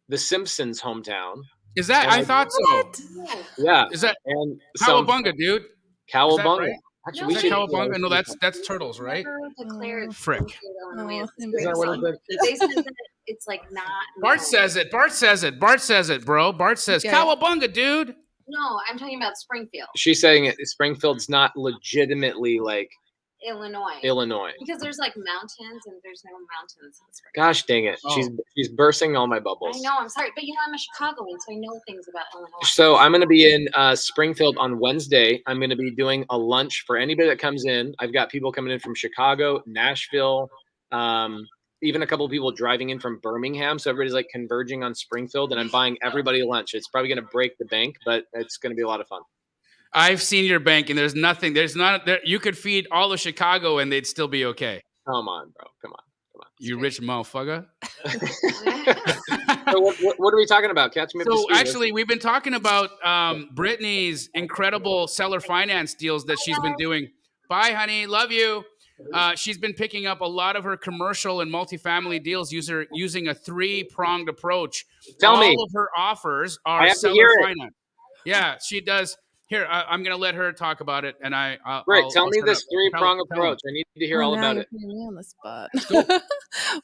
the Simpsons' hometown. Is that? I thought so. Yeah. Is that and so Cowabunga, dude? Cowabunga? Right? Actually, No, we Is should that Cowabunga? No, that's turtles, right? Never declared Frick. Springfield, Illinois as Oh, the Is that what city. it is? They said that it's like not. Bart known. says it. Bart says it. Bart says it, bro. Bart says Yeah. Cowabunga, dude. No, I'm talking about Springfield, She's saying Springfield's not legitimately like Illinois. Because there's like mountains and there's no mountains in Springfield. Gosh dang it. Oh. She's bursting all my bubbles. I know, I'm sorry. But you know, I'm a Chicagoan, so I know things about Illinois. So I'm going to be in Springfield on Wednesday. I'm going to be doing a lunch for anybody that comes in. I've got people coming in from Chicago, Nashville, even a couple of people driving in from Birmingham. So everybody's like converging on Springfield, and I'm buying everybody lunch. It's probably going to break the bank, but it's going to be a lot of fun. I've seen your bank, and there's not there. You could feed all of Chicago, and they'd still be okay. Come on, bro. Come on. You rich motherfucker. So what are we talking about? Catch me up to So speed. actually, we've been talking about Brittany's incredible seller finance deals that she's been doing. Bye, honey. Love you. She's been picking up a lot of her commercial and multifamily deals using a 3-pronged approach. Tell All me. of her offers I are have to seller hear it. finance. Yeah, she does. Here, I'm going to let her talk about it, and Britt, I'll tell me shut this up. 3-prong Tell approach. I need to hear all now about you're it. putting me on the spot.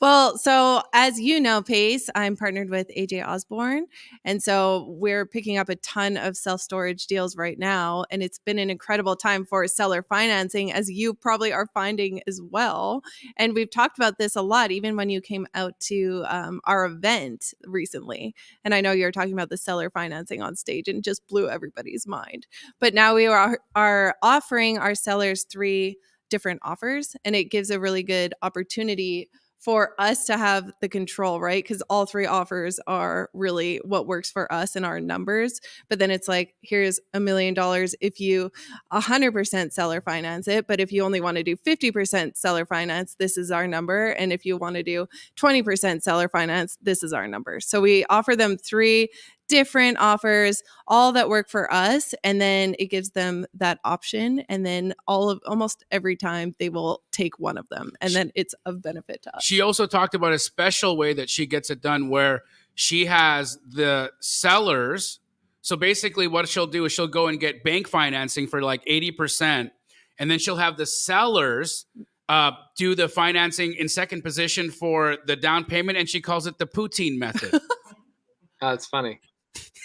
Well, so as you know, Pace, I'm partnered with AJ Osborne. And so we're picking up a ton of self-storage deals right now. And it's been an incredible time for seller financing, as you probably are finding as well. And we've talked about this a lot, even when you came out to our event recently. And I know you're talking about the seller financing on stage, and just blew everybody's mind. But now we are offering our sellers 3 different offers, and it gives a really good opportunity for us to have the control, right? Because all 3 offers are really what works for us and our numbers. But then it's like, here's $1 million if you 100% seller finance it. But if you only want to do 50% seller finance, this is our number. And if you want to do 20% seller finance, this is our number. So we offer them 3 different offers, all that work for us, and then it gives them that option, and then almost every time they will take one of them, and then it's of benefit to us. She also talked about a special way that she gets it done, where she has the sellers. So basically what she'll do is she'll go and get bank financing for like 80%, and then she'll have the sellers do the financing in second position for the down payment, and she calls it the poutine method. Oh, it's funny.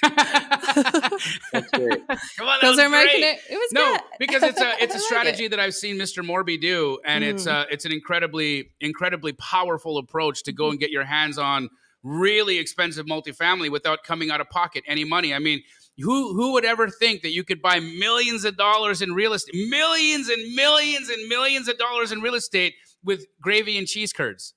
That's great. Come on, Those are my great. It was No, good. because it's I a like strategy it. that I've seen Mr. Morby do, and it's an incredibly powerful approach to go and get your hands on really expensive multifamily without coming out of pocket any money. I mean, who would ever think that you could buy millions of dollars in real estate, millions and millions and millions of dollars in real estate with gravy and cheese curds?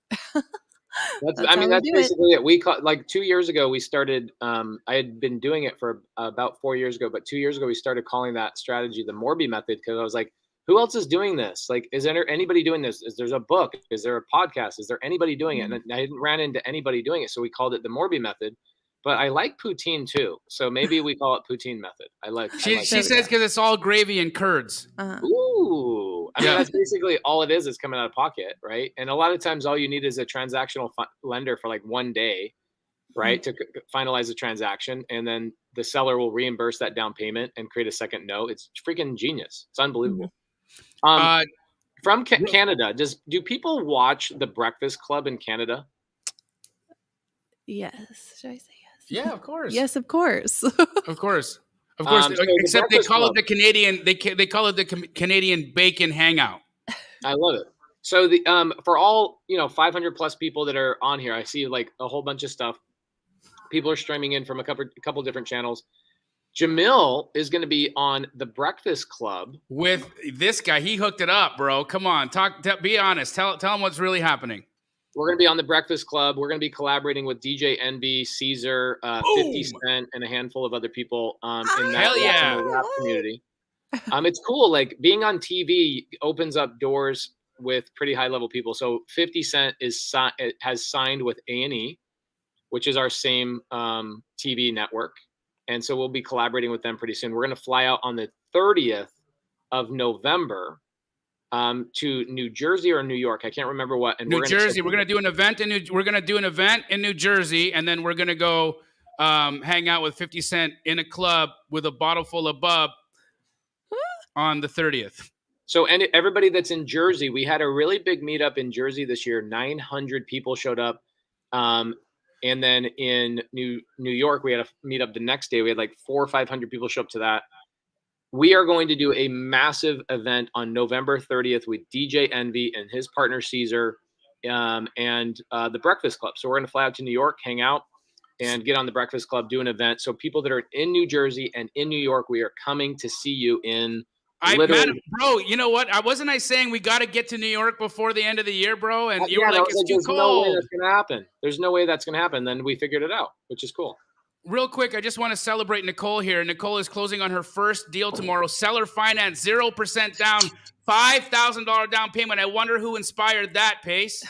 That's how we that's do it. basically it. We like 2 years ago, we started, I had been doing it for about 4 years ago, but 2 years ago, we started calling that strategy the Morby method, because I was like, who else is doing this? Like, is there anybody doing this? Is there a book? Is there a podcast? Is there anybody doing it? And I didn't ran into anybody doing it. So we called it the Morby method. But I like poutine too. So maybe we call it poutine method. She says because it's all gravy and curds. Ooh. I mean, that's basically all it is coming out of pocket, right? And a lot of times all you need is a transactional lender for like 1 day, right? To finalize the transaction. And then the seller will reimburse that down payment and create a second note. It's freaking genius. It's unbelievable. From Canada, do people watch The Breakfast Club in Canada? Yes. Should I say yes? Yeah, of course. Yes, of course. Of course. Of course. Except they call it the Canadian. They call it the Canadian Bacon Hangout. I love it. So the for all 500 plus people that are on here, I see like a whole bunch of stuff. People are streaming in from a couple different channels. Jamil is going to be on The Breakfast Club with this guy. He hooked it up, bro. Come on, be honest. Tell him what's really happening. We're going to be on The Breakfast Club. We're going to be collaborating with DJ Envy, Caesar, 50 Cent, and a handful of other people in that rap community. It's cool. Like being on TV opens up doors with pretty high level people. So 50 Cent has signed with A&E, which is our same TV network. And so we'll be collaborating with them pretty soon. We're going to fly out on the 30th of November to New Jersey or New York. I can't remember what. And New Jersey. We're going to do an event in New Jersey, and then we're going to go hang out with 50 Cent in a club with a bottle full of bub on the 30th. So, and everybody that's in Jersey, we had a really big meetup in Jersey this year. 900 people showed up. And then in New York, we had a meetup the next day. We had like 400 or 500 people show up to that. We are going to do a massive event on November 30th with DJ Envy and his partner Caesar and The Breakfast Club. So we're going to fly out to New York, hang out, and get on The Breakfast Club, do an event. So people that are in New Jersey and in New York, we are coming to see you in bro, you know what? Wasn't I saying we got to get to New York before the end of the year, bro? And you were like, it's too cold. No way that's going to happen. There's no way that's going to happen. Then we figured it out, which is cool. Real quick, I just want to celebrate Nicole here. Nicole is closing on her first deal tomorrow. Seller finance, 0% down, $5,000 down payment. I wonder who inspired that, Pace.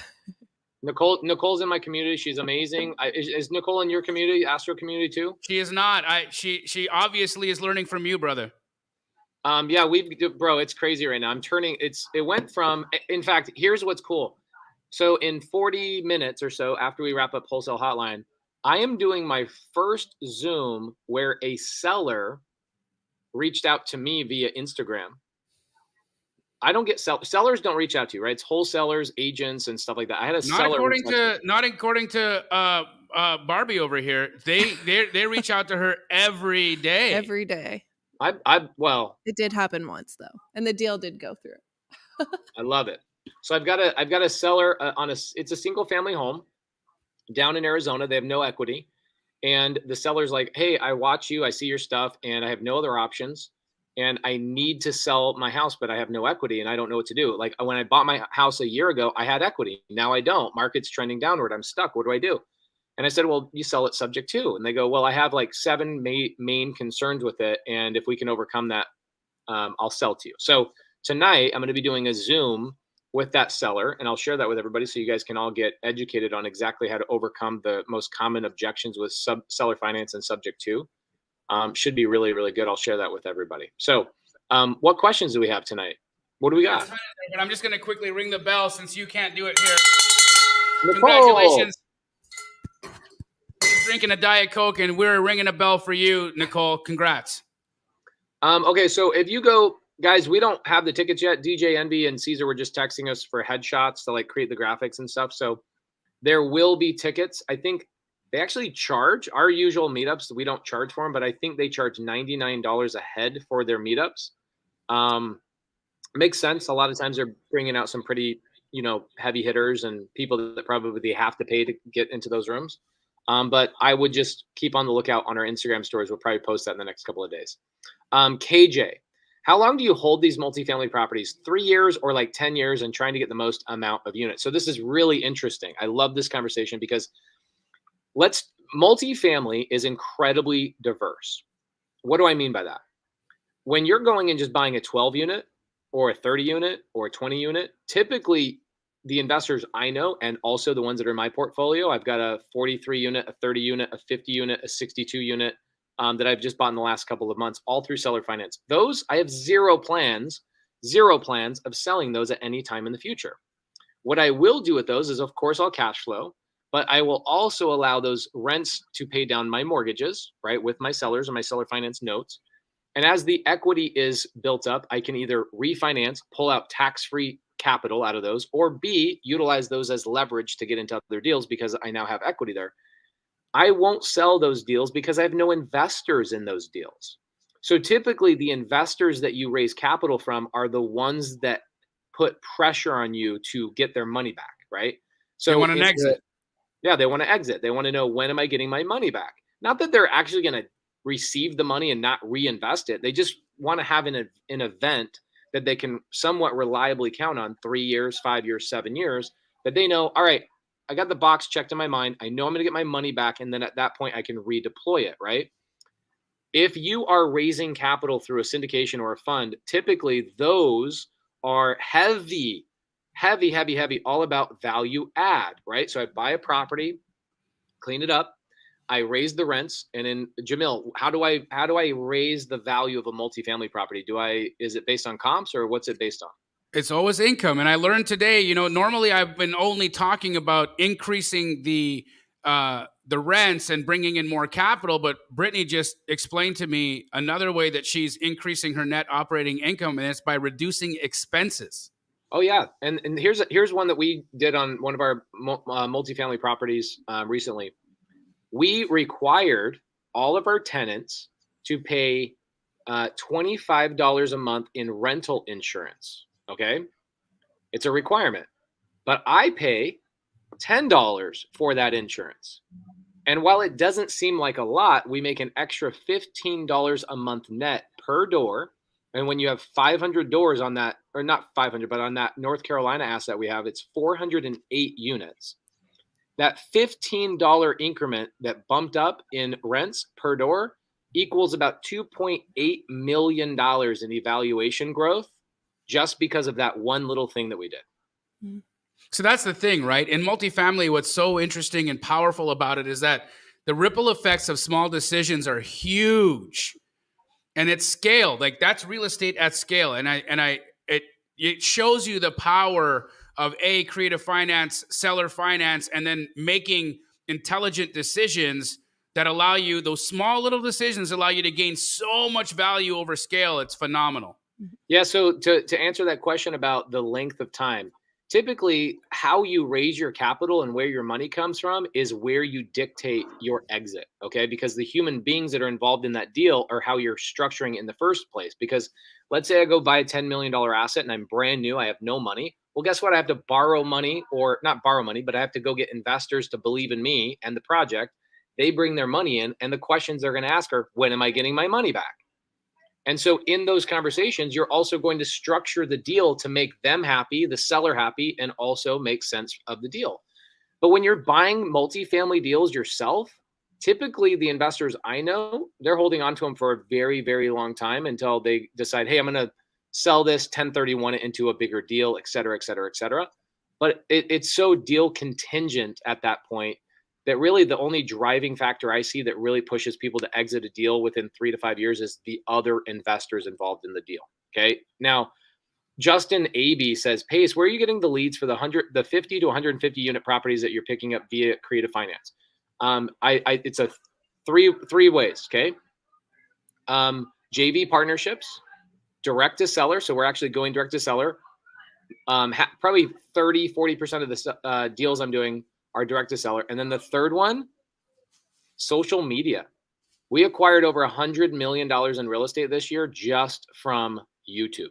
Nicole's in my community. She's amazing. Is Nicole in your community, Astro community too? She is not. She obviously is learning from you, brother. Yeah, bro, it's crazy right now. It went from, in fact, here's what's cool. So in 40 minutes or so after we wrap up Wholesale Hotline, I am doing my first Zoom where a seller reached out to me via Instagram. I don't get sellers don't reach out to you, right? It's wholesalers, agents, and stuff like that. I had a seller. Not according to Barbie over here. They reach out to her every day. Every day. Well, it did happen once though, and the deal did go through. I love it. So I've got a seller it's a single family home down in Arizona. They have no equity. And the seller's like, hey, I watch you, I see your stuff, and I have no other options. And I need to sell my house, but I have no equity and I don't know what to do. Like when I bought my house a year ago, I had equity. Now I don't. Market's trending downward. I'm stuck. What do I do? And I said, well, you sell it subject to. And they go, well, I have like 7 main concerns with it. And if we can overcome that, I'll sell to you. So tonight I'm going to be doing a Zoom with that seller, and I'll share that with everybody so you guys can all get educated on exactly how to overcome the most common objections with seller finance and subject to. Should be really, really good. I'll share that with everybody. So what questions do we have tonight? What do we got? But I'm just going to quickly ring the bell since you can't do it here. Nicole. Congratulations. He's drinking a Diet Coke, and we're ringing a bell for you, Nicole. Congrats. Okay, so if you go, guys, we don't have the tickets yet. DJ Envy and Caesar were just texting us for headshots to like create the graphics and stuff. So there will be tickets. I think they actually charge our usual meetups. We don't charge for them, but I think they charge $99 a head for their meetups. Makes sense. A lot of times they're bringing out some pretty, heavy hitters and people that probably have to pay to get into those rooms. But I would just keep on the lookout on our Instagram stories. We'll probably post that in the next couple of days. KJ, how long do you hold these multifamily properties? 3 years or like 10 years and trying to get the most amount of units? So this is really interesting. I love this conversation because multifamily is incredibly diverse. What do I mean by that? When you're going and just buying a 12 unit, or a 30 unit or a 20 unit, typically the investors I know, and also the ones that are in my portfolio, I've got a 43 unit, a 30 unit, a 50 unit, a 62 unit that I've just bought in the last couple of months, all through seller finance. Those, I have zero plans of selling those at any time in the future. What I will do with those is, of course, I'll cash flow, but I will also allow those rents to pay down my mortgages, right, with my sellers or my seller finance notes. And as the equity is built up, I can either refinance, pull out tax-free capital out of those, or B, utilize those as leverage to get into other deals because I now have equity there. I won't sell those deals because I have no investors in those deals. So typically the investors that you raise capital from are the ones that put pressure on you to get their money back, right? So they want an exit. Yeah, they want to exit. They want to know, when am I getting my money back? Not that they're actually going to receive the money and not reinvest it. They just want to have an event that they can somewhat reliably count on 3 years, 5 years, 7 years, that they know, all right, I got the box checked in my mind. I know I'm going to get my money back. And then at that point, I can redeploy it, right? If you are raising capital through a syndication or a fund, typically those are heavy, all about value add, right? So I buy a property, clean it up, I raise the rents, and then Jamil, how do I raise the value of a multifamily property? Is it based on comps or what's it based on? It's always income. And I learned today, normally I've been only talking about increasing the rents and bringing in more capital, but Brittany just explained to me another way that she's increasing her net operating income, and it's by reducing expenses. Oh yeah, and here's one that we did on one of our multifamily properties recently. We required all of our tenants to pay $25 a month in rental insurance. Okay, it's a requirement, but I pay $10 for that insurance. And while it doesn't seem like a lot, we make an extra $15 a month net per door. And when you have 500 doors on that, or not 500, but on that North Carolina asset we have, it's 408 units. That $15 increment that bumped up in rents per door equals about $2.8 million in evaluation growth just because of that one little thing that we did. So that's the thing, right? In multifamily, what's so interesting and powerful about it is that the ripple effects of small decisions are huge. And it's scale. Like, that's real estate at scale. And it shows you the power of creative finance, seller finance, and then making intelligent decisions that allow you, those small little decisions allow you to gain so much value over scale. It's phenomenal. Yeah. So to answer that question about the length of time, typically how you raise your capital and where your money comes from is where you dictate your exit. Okay. Because the human beings that are involved in that deal are how you're structuring in the first place. Because let's say I go buy a $10 million asset and I'm brand new, I have no money. Well, guess what? I have to borrow money, or not borrow money, but I have to go get investors to believe in me and the project. They bring their money in, and the questions they're going to ask are, when am I getting my money back? And so in those conversations, you're also going to structure the deal to make them happy, the seller happy, and also make sense of the deal. But when you're buying multifamily deals yourself, typically the investors I know, they're holding on to them for a very, very long time until they decide, hey, I'm going to sell this 1031 into a bigger deal, et cetera, et cetera, et cetera. But it's so deal contingent at that point that really the only driving factor I see that really pushes people to exit a deal within 3 to 5 years is the other investors involved in the deal. Okay. Now, Justin AB says, Pace, where are you getting the leads for the 50 to 150 unit properties that you're picking up via creative finance? It's a three ways. Okay. JV partnerships, direct to seller. So we're actually going direct to seller. Probably 30-40% of the deals I'm doing are direct to seller. And then the third one, social media. We acquired over $100 million in real estate this year just from YouTube.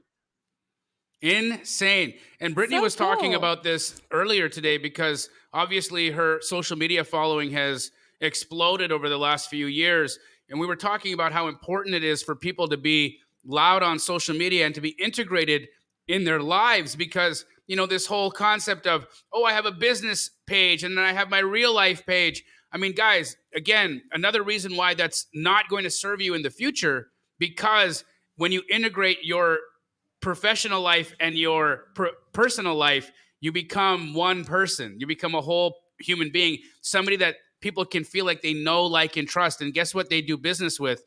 Insane. And Brittany was talking about this earlier today because obviously her social media following has exploded over the last few years. And we were talking about how important it is for people to be loud on social media and to be integrated in their lives, because this whole concept of, I have a business page and then I have my real life page. I mean, guys, again, another reason why that's not going to serve you in the future, because when you integrate your professional life and your personal life, you become one person. You become a whole human being, somebody that people can feel like they know, like, and trust. And guess what they do business with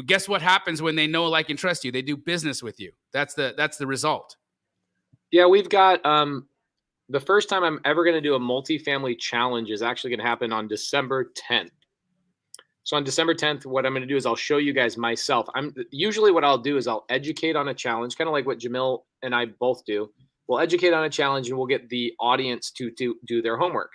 guess what happens when they know, like, and trust you? They do business with you. That's the result. Yeah, we've got the first time I'm ever going to do a multifamily challenge is actually going to happen on December 10th. So on December 10th, what I'm going to do is I'll show you guys myself. Usually what I'll do is I'll educate on a challenge, kind of like what Jamil and I both do. We'll educate on a challenge and we'll get the audience to do their homework.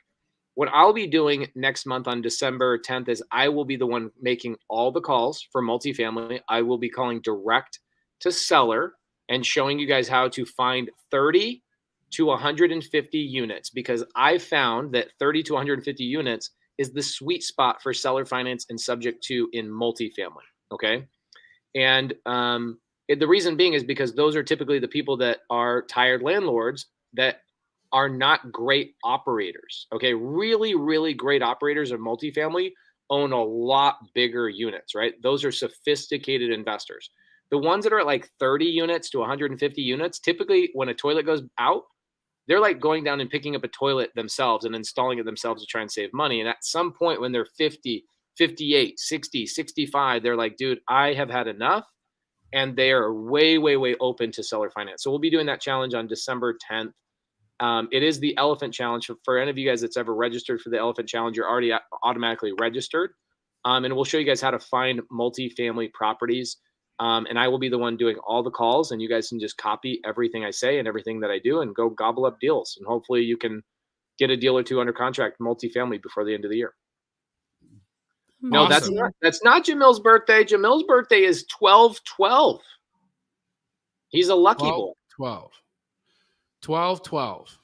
What I'll be doing next month on December 10th is I will be the one making all the calls for multifamily. I will be calling direct to seller and showing you guys how to find 30 to 150 units, because I found that 30 to 150 units is the sweet spot for seller finance and subject to in multifamily. Okay. And the reason being is because those are typically the people that are tired landlords that are not great operators. Okay. Really, really great operators of multifamily own a lot bigger units, right? Those are sophisticated investors. The ones that are at like 30 units to 150 units, typically when a toilet goes out, they're like going down and picking up a toilet themselves and installing it themselves to try and save money. And at some point when they're 50, 58, 60, 65, they're like, dude, I have had enough. And they are way, way, way open to seller finance. So we'll be doing that challenge on December 10th. It is the Elephant Challenge. For any of you guys that's ever registered for the Elephant Challenge, you're already automatically registered. And we'll show you guys how to find multifamily properties. And I will be the one doing all the calls, and you guys can just copy everything I say and everything that I do and go gobble up deals. And hopefully you can get a deal or two under contract multifamily before the end of the year. No, Awesome. that's not Jamil's birthday. Jamil's birthday is 12/12. He's a lucky boy. 12/12.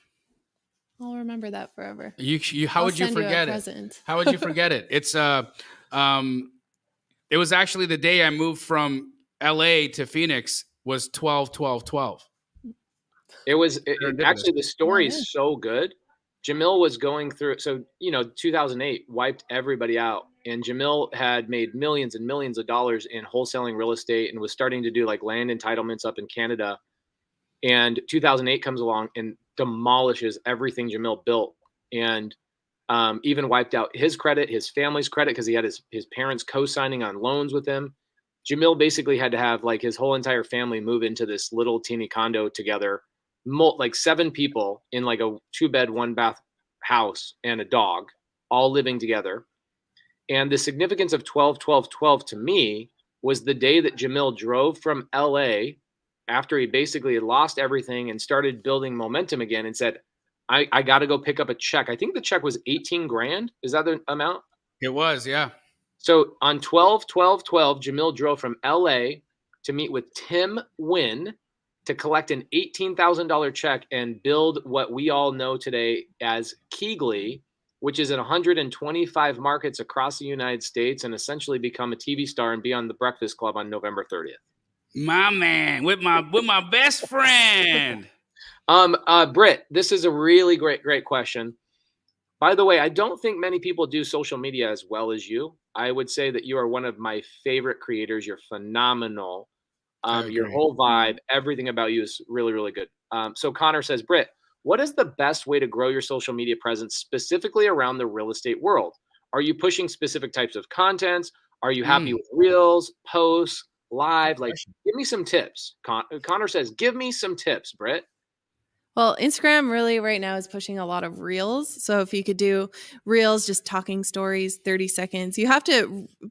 I'll remember that forever. How would you forget it? How would you forget it? It's it was actually the day I moved from LA to Phoenix was 12/12/12. It was actually, the story is so good. Jamil was going through, 2008 wiped everybody out. And Jamil had made millions and millions of dollars in wholesaling real estate and was starting to do like land entitlements up in Canada. And 2008 comes along and demolishes everything Jamil built, and even wiped out his credit, his family's credit, because he had his parents co-signing on loans with him. Jamil basically had to have like his whole entire family move into this little teeny condo together, like 7 people in like a 2-bed, 1-bath house and a dog, all living together. And the significance of 12/12/12 to me was the day that Jamil drove from LA after he basically had lost everything and started building momentum again and said, I got to go pick up a check. I think the check was 18 grand. Is that the amount? It was, yeah. So on 12/12/12, Jamil drove from LA to meet with Tim Wynn to collect an $18,000 check and build what we all know today as Keegley, which is in 125 markets across the United States, and essentially become a TV star and be on The Breakfast Club on November 30th. My man, with my best friend. Brit, this is a really great question. By the way, I don't think many people do social media as well as you. I would say that you are one of my favorite creators. You're phenomenal. Your whole vibe, everything about you is really, really good. So Connor says, Brit, what is the best way to grow your social media presence specifically around the real estate world? Are you pushing specific types of content? Are you happy with reels, posts, live? Like, give me some tips. Connor says, give me some tips, Brit. Well, Instagram really right now is pushing a lot of reels. So if you could do reels, just talking stories, 30 seconds,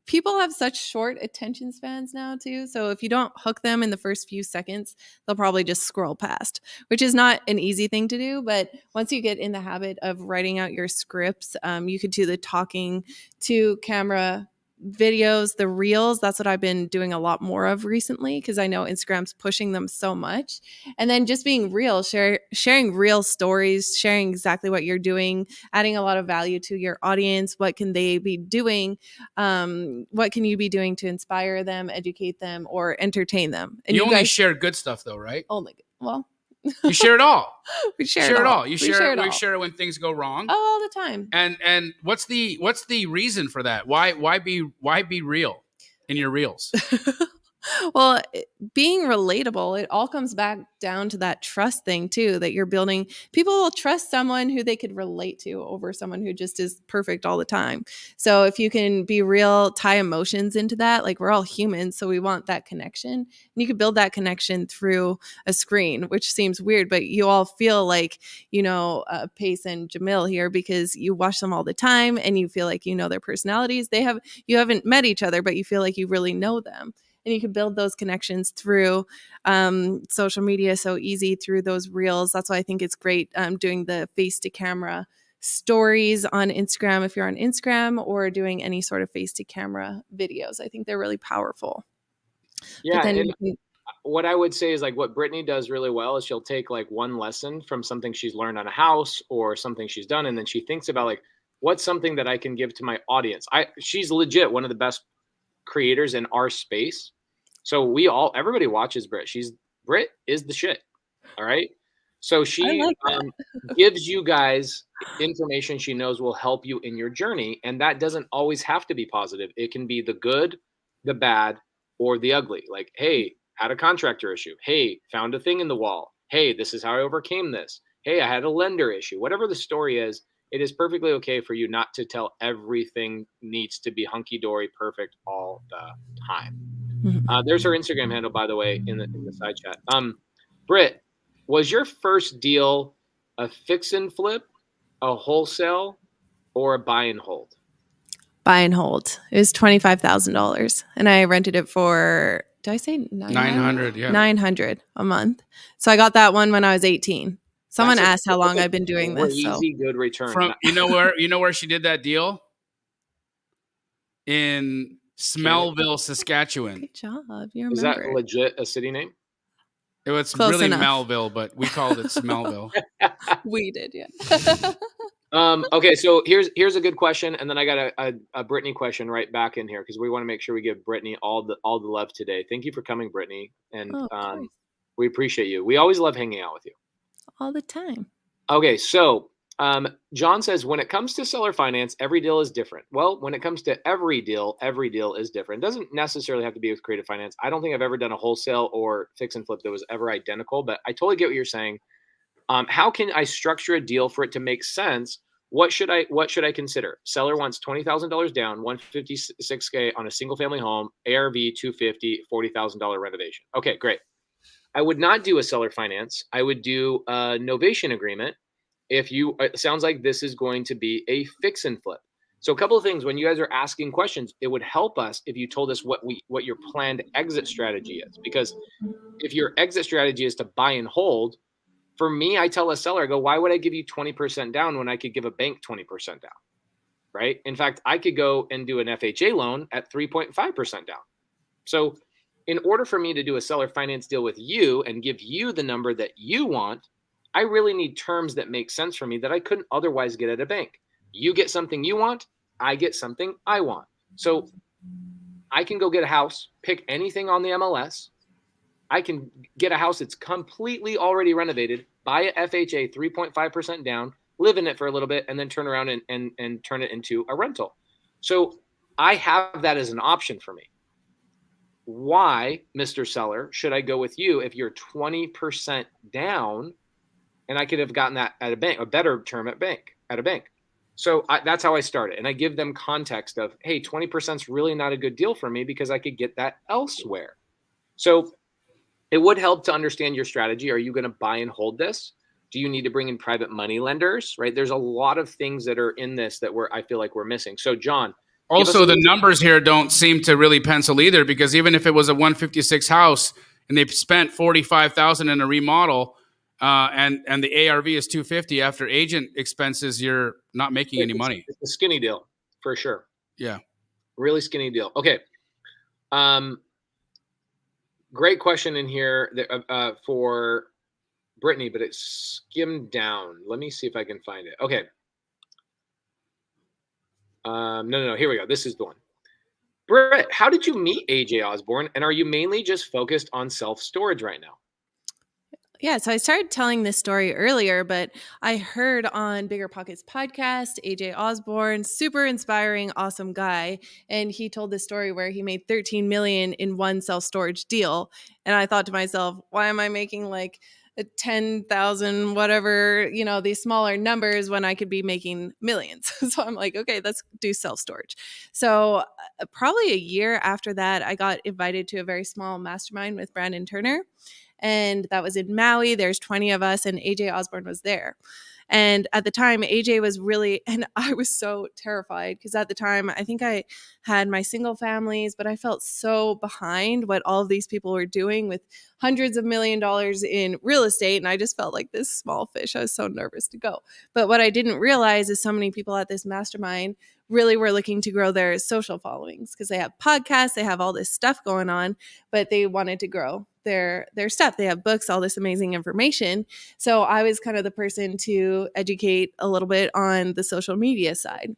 people have such short attention spans now too. So if you don't hook them in the first few seconds, they'll probably just scroll past, which is not an easy thing to do. But once you get in the habit of writing out your scripts, you could do the talking to camera videos, the reels. That's what I've been doing a lot more of recently, because I know Instagram's pushing them so much. And then just being real, sharing real stories, sharing exactly what you're doing, adding a lot of value to your audience. What can they be doing? What can you be doing to inspire them, educate them, or entertain them? And you only share good stuff though, right? Only good. Well, you share it all. We share it all. We share it when things go wrong. Oh, all the time. And what's the reason for that? Why be real in your reels? Well, being relatable, it all comes back down to that trust thing too, that you're building. People will trust someone who they could relate to over someone who just is perfect all the time. So if you can be real, tie emotions into that, like we're all humans, so we want that connection. And you can build that connection through a screen, which seems weird, but you all feel like, Pace and Jamil here because you watch them all the time and you feel like you know their personalities. You haven't met each other, but you feel like you really know them. And you can build those connections through social media so easy through those reels. That's why I think it's great doing the face to camera stories on Instagram if you're on Instagram, or doing any sort of face to camera videos. I think they're really powerful. Yeah. And what I would say is like what Brittany does really well is she'll take like one lesson from something she's learned on a house or something she's done. And then she thinks about like, what's something that I can give to my audience? She's legit one of the best creators in our space. So everybody watches Brit. Brit is the shit. All right. So she gives you guys information she knows will help you in your journey. And that doesn't always have to be positive. It can be the good, the bad, or the ugly. Like, hey, had a contractor issue. Hey, found a thing in the wall. Hey, this is how I overcame this. Hey, I had a lender issue. Whatever the story is, it is perfectly okay for you not to tell everything needs to be hunky-dory perfect all the time. There's her Instagram handle, by the way, in the side chat. Brit, was your first deal a fix and flip, a wholesale, or a buy and hold? Buy and hold. It was $25,000, and I rented it for, did I say 900? Yeah, 900 a month. So I got that one when I was 18. Someone asked how long I've been doing this. Easy, good return. You know where she did that deal? In Smellville, Saskatchewan. Good job. You remember. Is that legit a city name? It was Close really enough. Melville, but we called it Smellville. We did, yeah. Okay, so here's a good question, and then I got a Brittany question right back in here because we want to make sure we give Brittany all the love today. Thank you for coming, Brittany, and we appreciate you. We always love hanging out with you. All the time. Okay, so John says, when it comes to seller finance, every deal is different. Well, when it comes to every deal is different. It doesn't necessarily have to be with creative finance. I don't think I've ever done a wholesale or fix and flip that was ever identical, but I totally get what you're saying. How can I structure a deal for it to make sense? What should I consider? Seller wants $20,000 down, $156K on a single family home, ARV $250, $40,000 renovation. Okay, great. I would not do a seller finance. I would do a novation agreement. It sounds like this is going to be a fix and flip. So a couple of things, when you guys are asking questions, it would help us if you told us what your planned exit strategy is. Because if your exit strategy is to buy and hold, for me, I tell a seller, I go, why would I give you 20% down when I could give a bank 20% down, right? In fact, I could go and do an FHA loan at 3.5% down. So in order for me to do a seller finance deal with you and give you the number that you want, I really need terms that make sense for me that I couldn't otherwise get at a bank. You get something you want, I get something I want. So I can go get a house, pick anything on the MLS. I can get a house that's completely already renovated, buy a FHA 3.5% down, live in it for a little bit, and then turn around and turn it into a rental. So I have that as an option for me. Why, Mr. Seller, should I go with you if you're 20% down and I could have gotten that at a bank, a better term at a bank? So that's how I started. And I give them context of, hey, 20% is really not a good deal for me because I could get that elsewhere. So it would help to understand your strategy. Are you going to buy and hold this? Do you need to bring in private money lenders, right? There's a lot of things that are in this that I feel like we're missing. So John. Also, the numbers here don't seem to really pencil either, because even if it was a 156 house and they spent $45,000 in a remodel, and the ARV is $250 after agent expenses, you're not making any money. It's a skinny deal for sure. Yeah, really skinny deal. Okay, great question in here for Brittany, but it's skimmed down. Let me see if I can find it. Okay. No. Here we go. This is the one. Brit, how did you meet AJ Osborne? And are you mainly just focused on self-storage right now? Yeah, so I started telling this story earlier, but I heard on Bigger Pockets podcast, AJ Osborne, super inspiring, awesome guy, and he told this story where he made 13 million in one self-storage deal. And I thought to myself, why am I making like a 10,000 whatever, these smaller numbers when I could be making millions? So I'm like, okay, let's do self-storage. So probably a year after that, I got invited to a very small mastermind with Brandon Turner. And that was in Maui. There's 20 of us, and AJ Osborne was there. And at the time, AJ was really, and I was so terrified because at the time, I think I had my single families, but I felt so behind what all of these people were doing with hundreds of $1 million in real estate. And I just felt like this small fish. I was so nervous to go. But what I didn't realize is so many people at this mastermind really were looking to grow their social followings because they have podcasts, they have all this stuff going on, but they wanted to grow their stuff. They have books, all this amazing information. So I was kind of the person to educate a little bit on the social media side.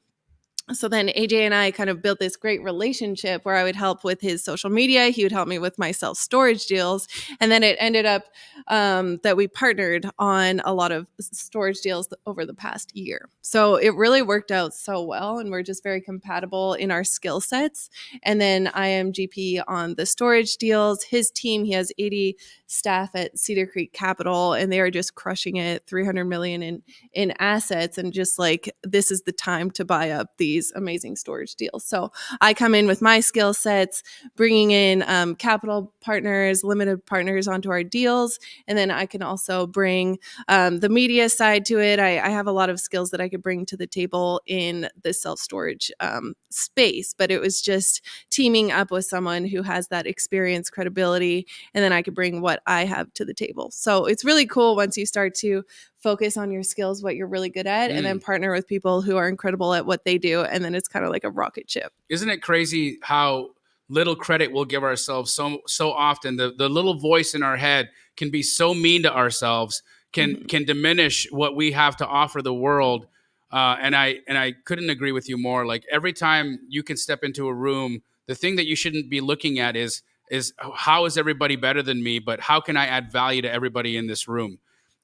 So then AJ and I kind of built this great relationship where I would help with his social media. He would help me with my self-storage deals. And then it ended up that we partnered on a lot of storage deals over the past year. So it really worked out so well. And we're just very compatible in our skill sets. And then I am GP on the storage deals. His team, he has 80 staff at Cedar Creek Capital, and they are just crushing it, 300 million in assets. And just like, this is the time to buy up these amazing storage deals. So I come in with my skill sets, bringing in capital partners, limited partners onto our deals. And then I can also bring the media side to it. I have a lot of skills that I could bring to the table in the self-storage space, but it was just teaming up with someone who has that experience, credibility, and then I could bring what I have to the table. So it's really cool once you start to focus on your skills, what you're really good at, and then partner with people who are incredible at what they do. And then it's kind of like a rocket ship. Isn't it crazy how little credit we'll give ourselves so often? The little voice in our head can be so mean to ourselves, can diminish what we have to offer the world. And I couldn't agree with you more. Like every time you can step into a room, the thing that you shouldn't be looking at is how is everybody better than me, but how can I add value to everybody in this room?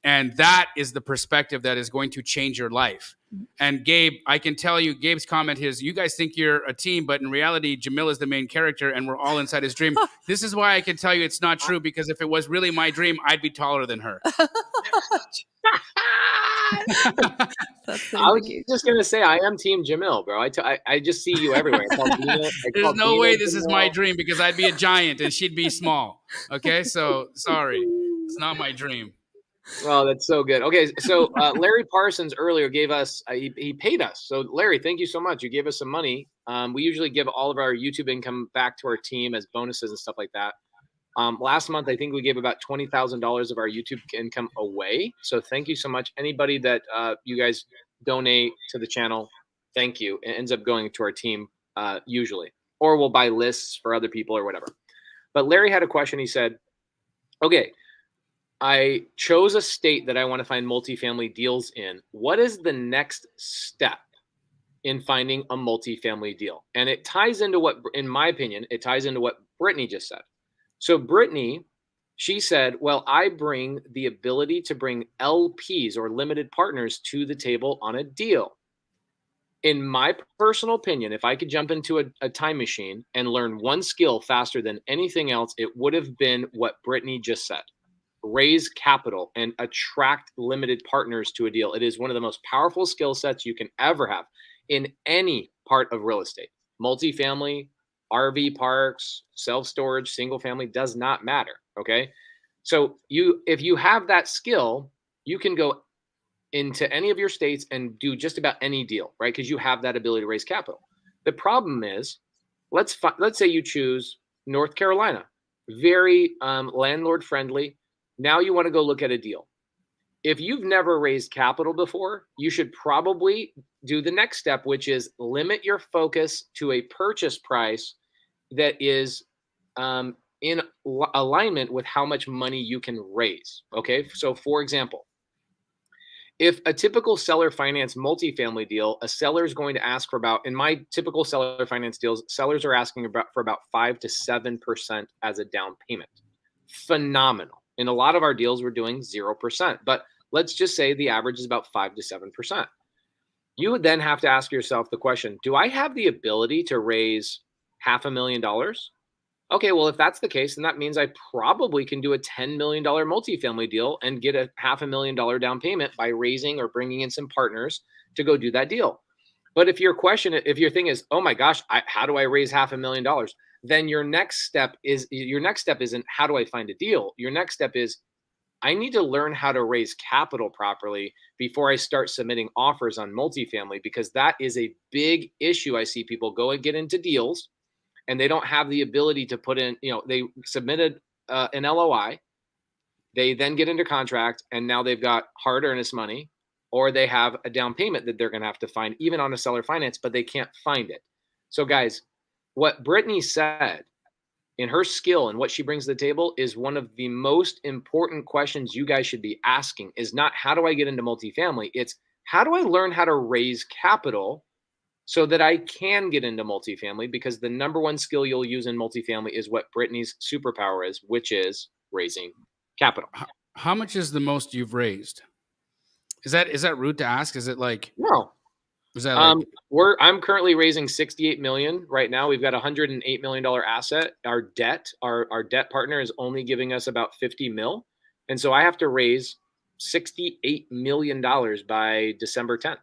And that is the perspective that is going to change your life. And Gabe, I can tell you, Gabe's comment is, you guys think you're a team, but in reality, Jamil is the main character and we're all inside his dream. This is why I can tell you it's not true, because if it was really my dream, I'd be taller than her. I was just going to say, I am Team Jamil, bro. I just see you everywhere. There's no way this is my dream, because I'd be a giant and she'd be small. Okay, so sorry. It's not my dream. Oh, that's so good. Okay, so Larry Parsons earlier gave us, he paid us. So Larry, thank you so much. You gave us some money. We usually give all of our YouTube income back to our team as bonuses and stuff like that. Last month, I think we gave about $20,000 of our YouTube income away. So thank you so much. Anybody that you guys donate to the channel, thank you. It ends up going to our team usually, or we'll buy lists for other people or whatever. But Larry had a question. He said, okay, I chose a state that I want to find multifamily deals in. What is the next step in finding a multifamily deal? And it ties into what, in my opinion, it ties into what Brittany just said. So Brittany, she said, well, I bring the ability to bring LPs or limited partners to the table on a deal. In my personal opinion, if I could jump into a time machine and learn one skill faster than anything else, it would have been what Brittany just said. Raise capital and attract limited partners to a deal. It is one of the most powerful skill sets you can ever have in any part of real estate. Multifamily, RV parks, self-storage, single family, does not matter, okay? So if you have that skill, you can go into any of your states and do just about any deal, right? Because you have that ability to raise capital. The problem is, let's say you choose North Carolina, very landlord friendly. Now you want to go look at a deal. If you've never raised capital before, you should probably do the next step, which is limit your focus to a purchase price that is in alignment with how much money you can raise. Okay. So for example, if a typical seller finance multifamily deal, a seller is going to ask for about, in my typical seller finance deals, sellers are asking for about 5 to 7% as a down payment. Phenomenal. In a lot of our deals, we're doing 0%, but let's just say the average is about 5 to 7%. You would then have to ask yourself the question, do I have the ability to raise $500,000? Okay, well, if that's the case, then that means I probably can do a $10 million multifamily deal and get a $500,000 down payment by raising or bringing in some partners to go do that deal. But if your thing is, oh my gosh, how do I raise $500,000? Then your next step isn't how do I find a deal? Your next step is I need to learn how to raise capital properly before I start submitting offers on multifamily, because that is a big issue. I see people go and get into deals and they don't have the ability to put in, they submitted an LOI, they then get into contract, and now they've got hard earnest money, or they have a down payment that they're going to have to find even on a seller finance, but they can't find it. So guys, what Brittany said in her skill and what she brings to the table is one of the most important questions you guys should be asking, is not how do I get into multifamily? It's how do I learn how to raise capital so that I can get into multifamily? Because the number one skill you'll use in multifamily is what Brittany's superpower is, which is raising capital. How much is the most you've raised? Is that rude to ask? Is it like no? Is that like I'm currently raising $68 million right now. We've got a $108 million asset. Our debt partner is only giving us about $50 million, and so I have to raise $68 million by December 10th.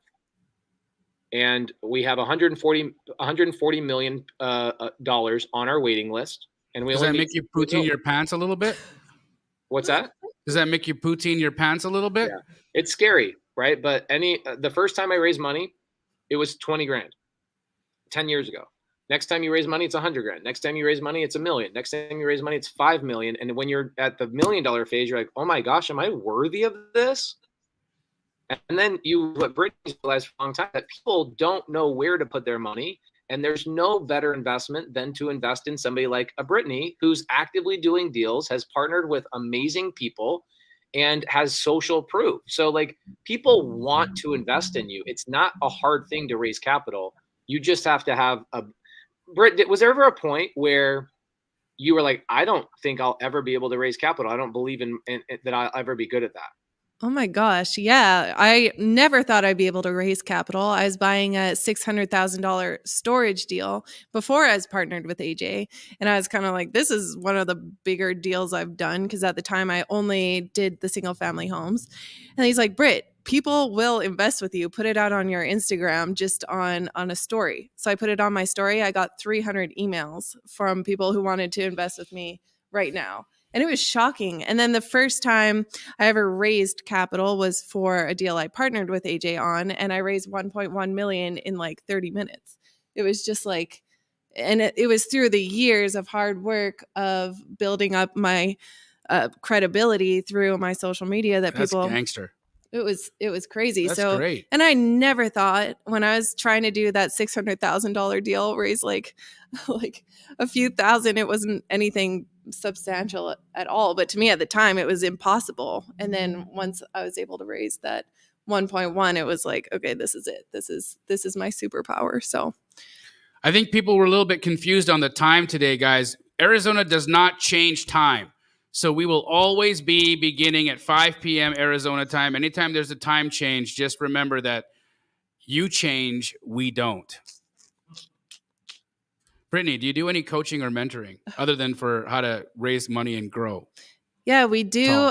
And we have $140 million dollars on our waiting list. And does that make you poutine your pants a little bit? What's that? Does that make you poutine your pants a little bit? Yeah. It's scary, right? But the first time I raised money, it was 20 grand 10 years ago. Next time you raise money, it's 100 grand. Next time you raise money, it's $1 million. Next time you raise money, it's 5 million. And when you're at the $1 million phase, you're like, oh my gosh, am I worthy of this? And then what Brittany's realized for a long time, that people don't know where to put their money. And there's no better investment than to invest in somebody like a Brittany, who's actively doing deals, has partnered with amazing people, and has social proof. So like, people want to invest in you. It's not a hard thing to raise capital. You just have to have Britt, was there ever a point where you were like, I don't think I'll ever be able to raise capital. I don't believe in that I'll ever be good at that. Oh my gosh. Yeah. I never thought I'd be able to raise capital. I was buying a $600,000 storage deal before I was partnered with AJ. And I was kind of like, this is one of the bigger deals I've done, because at the time I only did the single family homes. And he's like, Britt, people will invest with you. Put it out on your Instagram, just on a story. So I put it on my story. I got 300 emails from people who wanted to invest with me right now. And it was shocking. And then the first time I ever raised capital was for a deal I partnered with AJ on, and I raised 1.1 million in like 30 minutes. It was just like, and it was through the years of hard work of building up my credibility through my social media that That's people. Gangster. It was crazy. That's so great. And I never thought, when I was trying to do that $600,000 deal, raise like a few thousand, it wasn't anything substantial at all. But to me at the time, it was impossible. And then once I was able to raise that 1.1, it was like, okay, this is it. This is my superpower. So I think people were a little bit confused on the time today, guys. Arizona does not change time. So we will always be beginning at 5 p.m. Arizona time. Anytime there's a time change, just remember that you change, we don't. Brittany, do you do any coaching or mentoring other than for how to raise money and grow? Yeah, we do.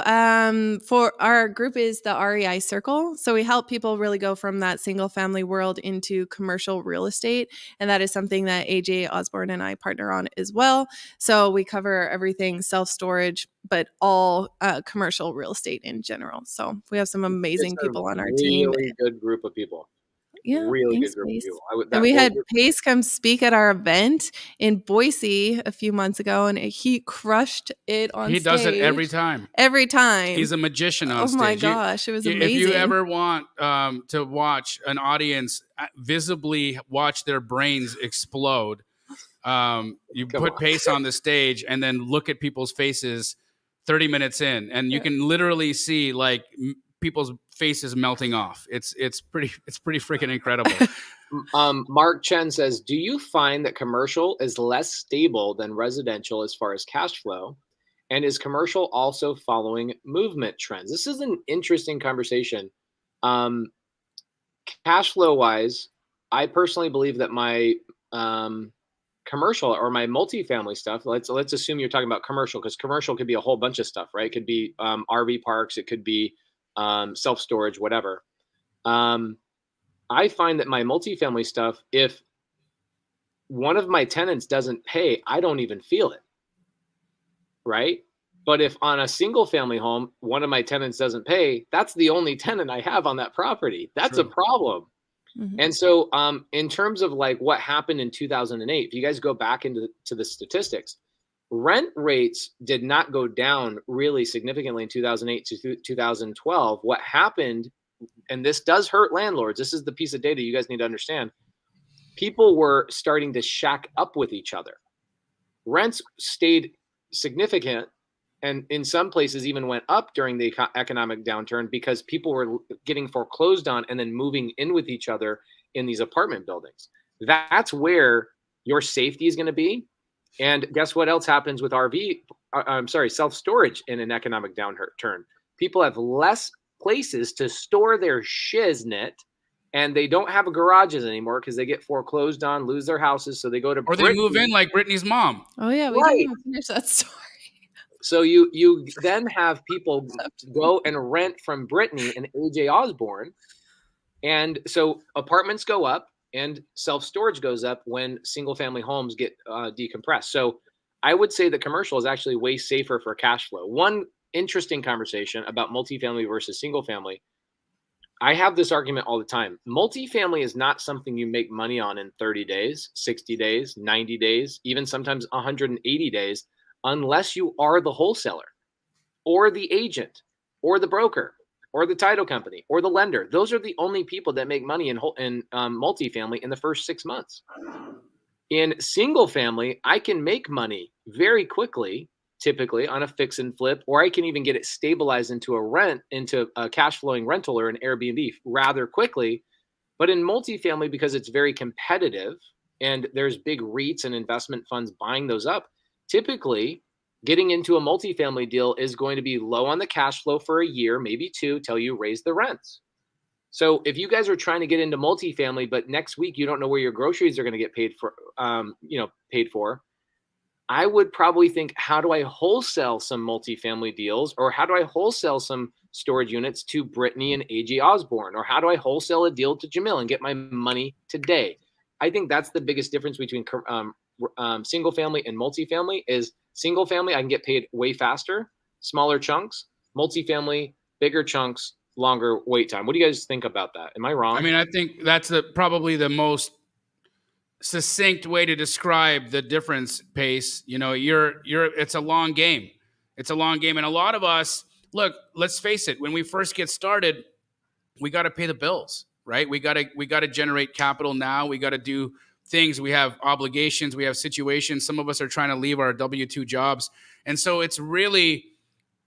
For our group is the REI Circle. So we help people really go from that single family world into commercial real estate. And that is something that AJ Osborne and I partner on as well. So we cover everything self-storage, but all commercial real estate in general. So we have some amazing people on our team. Really good group of people. Yeah, really thanks, good group of people. And we had Pace come speak at our event in Boise a few months ago, and he crushed it on stage. He does it every time. Every time. He's a magician on stage. Oh my gosh, it was amazing. If you ever want to watch an audience visibly watch their brains explode, you put Pace on the stage and then look at people's faces 30 minutes in, and you can literally see like people's faces melting off. It's pretty freaking incredible. Mark Chen says, do you find that commercial is less stable than residential as far as cash flow? And is commercial also following movement trends? This is an interesting conversation. Cash flow wise, I personally believe that my commercial or my multifamily stuff, let's assume you're talking about commercial, because commercial could be a whole bunch of stuff, right? It could be RV parks, it could be self-storage, whatever. I find that my multifamily stuff, if one of my tenants doesn't pay, I don't even feel it, right? But if on a single family home, one of my tenants doesn't pay, that's the only tenant I have on that property. That's a problem. And so in terms of like what happened in 2008, if you guys go back into the statistics, rent rates did not go down really significantly in 2008 to 2012. What happened, and this does hurt landlords, this is the piece of data you guys need to understand, people were starting to shack up with each other. Rents stayed significant, and in some places even went up during the economic downturn because people were getting foreclosed on and then moving in with each other in these apartment buildings. That's where your safety is going to be. And guess what else happens with self-storage in an economic downturn? People have less places to store their shiznit, and they don't have garages anymore because they get foreclosed on, lose their houses, so they go to they move in like Brittany's mom. Oh yeah, we didn't even finish that story. So you then have people go and rent from Brittany and AJ Osborne. And so apartments go up and self-storage goes up when single family homes get decompressed. So I would say the commercial is actually way safer for cash flow. One interesting conversation about multifamily versus single family. I have this argument all the time. Multifamily is not something you make money on in 30 days, 60 days, 90 days, even sometimes 180 days. Unless you are the wholesaler or the agent or the broker or the title company or the lender. Those are the only people that make money in multifamily in the first 6 months. In single family, I can make money very quickly, typically on a fix and flip, or I can even get it stabilized into a cash flowing rental or an Airbnb rather quickly. But in multifamily, because it's very competitive and there's big REITs and investment funds buying those up, typically, getting into a multifamily deal is going to be low on the cash flow for a year, maybe 2, till you raise the rents. So if you guys are trying to get into multifamily, but next week you don't know where your groceries are going to get paid for, I would probably think, how do I wholesale some multifamily deals, or how do I wholesale some storage units to Brittany and AJ Osborne, or how do I wholesale a deal to Jamil and get my money today? I think that's the biggest difference between single family and multifamily. Is single family, I can get paid way faster, smaller chunks. Multifamily, bigger chunks, longer wait time. What do you guys think about that? Am I wrong? I mean, I think that's probably the most succinct way to describe the difference, Pace. You know, it's a long game. It's a long game. And a lot of us, look, let's face it, when we first get started, we got to pay the bills, right? We got to generate capital now. We got to do things. We have obligations. We have situations. Some of us are trying to leave our W-2 jobs. And so it's really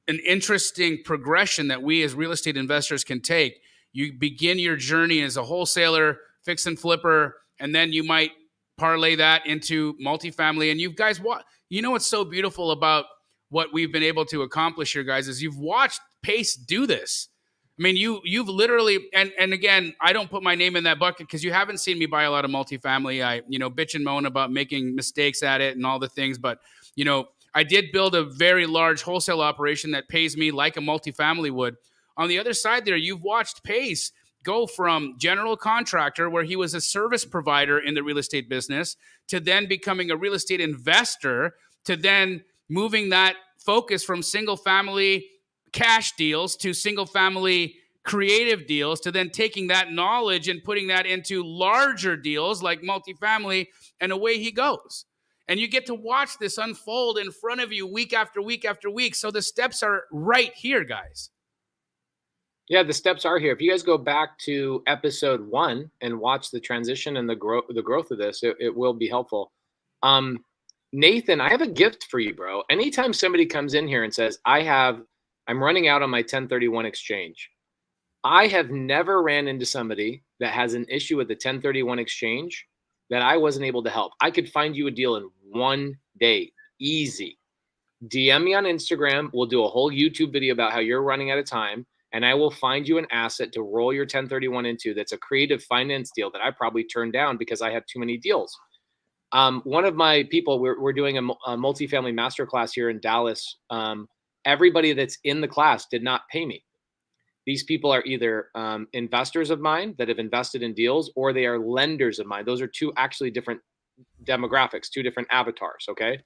an interesting progression that we as real estate investors can take. You begin your journey as a wholesaler, fix and flipper, and then you might parlay that into multifamily. And you guys, you know what's so beautiful about what we've been able to accomplish here, guys, is you've watched Pace do this. I mean, you've literally, and again, I don't put my name in that bucket because you haven't seen me buy a lot of multifamily. I, bitch and moan about making mistakes at it and all the things, but, I did build a very large wholesale operation that pays me like a multifamily would. On the other side there, you've watched Pace go from general contractor, where he was a service provider in the real estate business, to then becoming a real estate investor, to then moving that focus from single family cash deals to single family creative deals, to then taking that knowledge and putting that into larger deals like multifamily, and away he goes. And you get to watch this unfold in front of you week after week after week. So the steps are right here, guys. Yeah, the steps are here. If you guys go back to episode 1 and watch the transition and the growth of this, it will be helpful. Nathan, I have a gift for you, bro. Anytime somebody comes in here and says, I'm running out on my 1031 exchange. I have never ran into somebody that has an issue with the 1031 exchange that I wasn't able to help. I could find you a deal in 1 day, easy. DM me on Instagram. We'll do a whole YouTube video about how you're running out of time, and I will find you an asset to roll your 1031 into that's a creative finance deal that I probably turned down because I have too many deals. One of my people, we're doing a multifamily masterclass here in Dallas. Everybody that's in the class did not pay me. These people are either investors of mine that have invested in deals, or they are lenders of mine. Those are two actually different demographics, two different avatars, okay?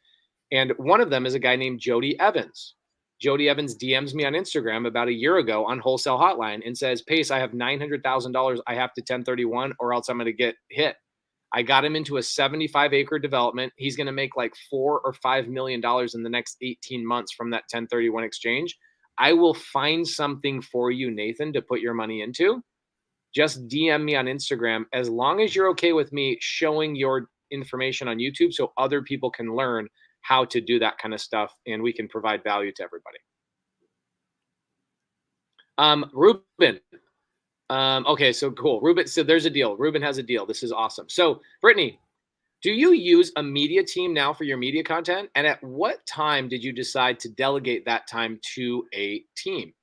And one of them is a guy named Jody Evans. Jody Evans DMs me on Instagram about a year ago on Wholesale Hotline and says, Pace, I have $900,000 I have to 1031 or else I'm going to get hit. I got him into a 75-acre development. He's going to make like $4 or $5 million in the next 18 months from that 1031 exchange. I will find something for you, Nathan, to put your money into. Just DM me on Instagram as long as you're okay with me showing your information on YouTube so other people can learn how to do that kind of stuff and we can provide value to everybody. Ruben. Okay, so cool. Ruben, so there's a deal. Ruben has a deal. This is awesome. So, Brittany, do you use a media team now for your media content? And at what time did you decide to delegate that time to a team?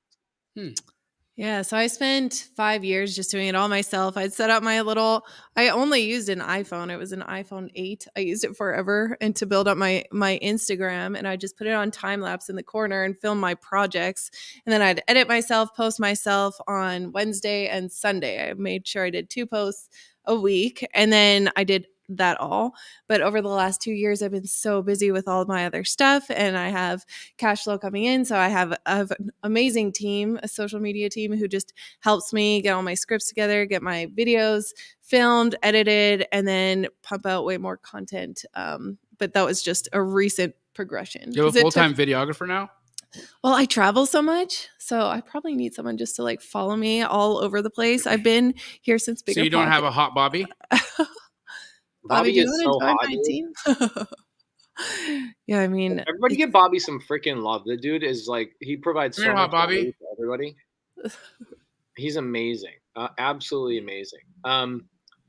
Yeah, so I spent 5 years just doing it all myself. I'd set up I only used an iPhone. It was an iPhone 8. I used it forever and to build up my Instagram, and I just put it on time lapse in the corner and film my projects. And then I'd edit myself, post myself on Wednesday and Sunday. I made sure I did 2 posts a week, and then I did that all. But over the last 2 years, I've been so busy with all of my other stuff, and I have cash flow coming in. So I have an amazing team, a social media team who just helps me get all my scripts together, get my videos filmed, edited, and then pump out way more content. But that was just a recent progression. You have a full-time videographer now? Well, I travel so much, so I probably need someone just to like follow me all over the place. I've been here since Bigger So you don't Pocket. have a hot Bobby? Bobby is so hot. My team? Yeah, I mean, everybody give Bobby some freaking love. The dude is like, he provides so much value to everybody. He's amazing. Absolutely amazing. A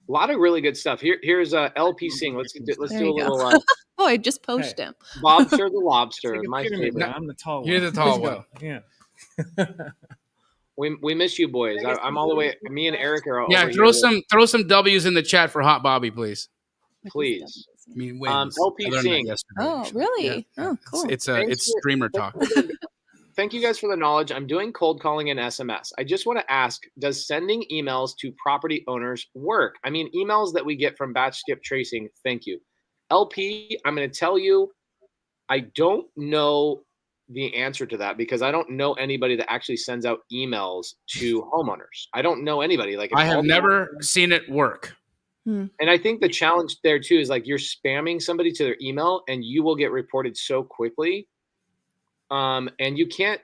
lot of really good stuff. Here's LP Sing. Let's do a little. Oh, I just posted him. Lobster the Lobster. My favorite. I'm the tall one. You're the tall one. Yeah. We miss you boys. I'm all the way. Me and Eric are. Yeah, throw some W's in the chat for Hot Bobby, please. Please. I mean, wins. LP Sing. Oh, really? Yeah. Oh, cool. It's streamer talk. Thank you guys for the knowledge. I'm doing cold calling and SMS. I just want to ask, does sending emails to property owners work? I mean, emails that we get from batch skip tracing. Thank you. LP, I'm going to tell you, I don't know the answer to that because I don't know anybody that actually sends out emails to homeowners. I don't know anybody. Like I have never seen it work. And I think the challenge there too is like you're spamming somebody to their email and you will get reported so quickly. And you can't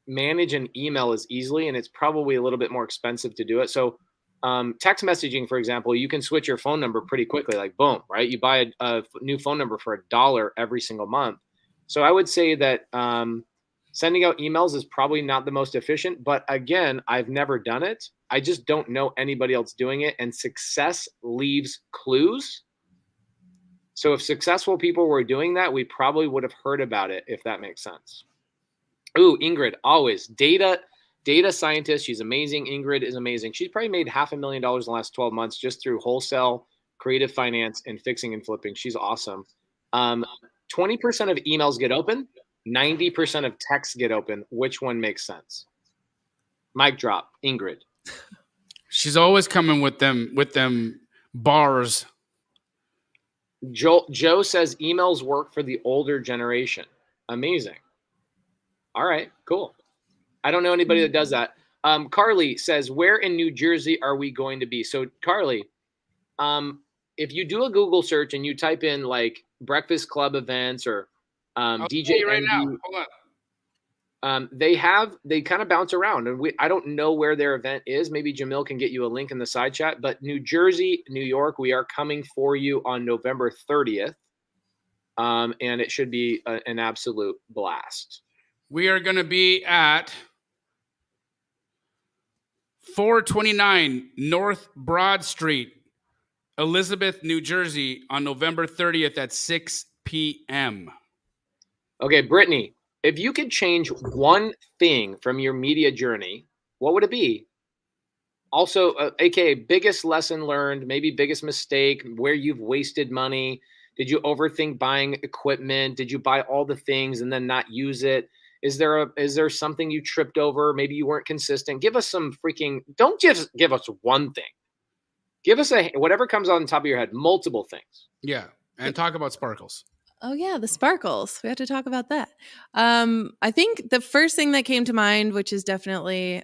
manage an email as easily, and it's probably a little bit more expensive to do it. So text messaging, for example, you can switch your phone number pretty quickly, like boom, right? You buy a new phone number for $1 every single month. So I would say that sending out emails is probably not the most efficient, but again, I've never done it. I just don't know anybody else doing it, and success leaves clues. So if successful people were doing that, we probably would have heard about it, if that makes sense. Ooh, Ingrid, always data scientist. She's amazing. Ingrid is amazing. She's probably made $500,000 in the last 12 months just through wholesale, creative finance, and fixing and flipping. She's awesome. 20% of emails get open. 90% of texts get open. Which one makes sense? Mic drop, Ingrid. She's always coming with them bars. Joe says emails work for the older generation. Amazing. All right, cool. I don't know anybody that does that. Carly says, where in New Jersey are we going to be? So Carly, if you do a Google search and you type in like Breakfast Club events or DJ right now. Hold on. they kind of bounce around, and I don't know where their event is. Maybe Jamil can get you a link in the side chat, but New Jersey, New York, we are coming for you on November 30th. And it should be an absolute blast. We are going to be at 429 North Broad Street, Elizabeth, New Jersey on November 30th at 6 p.m. Okay, Brittany, if you could change one thing from your media journey, what would it be? Also, aka biggest lesson learned, maybe biggest mistake, where you've wasted money. Did you overthink buying equipment? Did you buy all the things and then not use it? Is there something you tripped over? Maybe you weren't consistent. Give us some freaking, don't just give us one thing. Give us whatever comes on the top of your head, multiple things. Yeah. And talk about sparkles. Oh yeah, the sparkles. We have to talk about that. I think the first thing that came to mind, which is definitely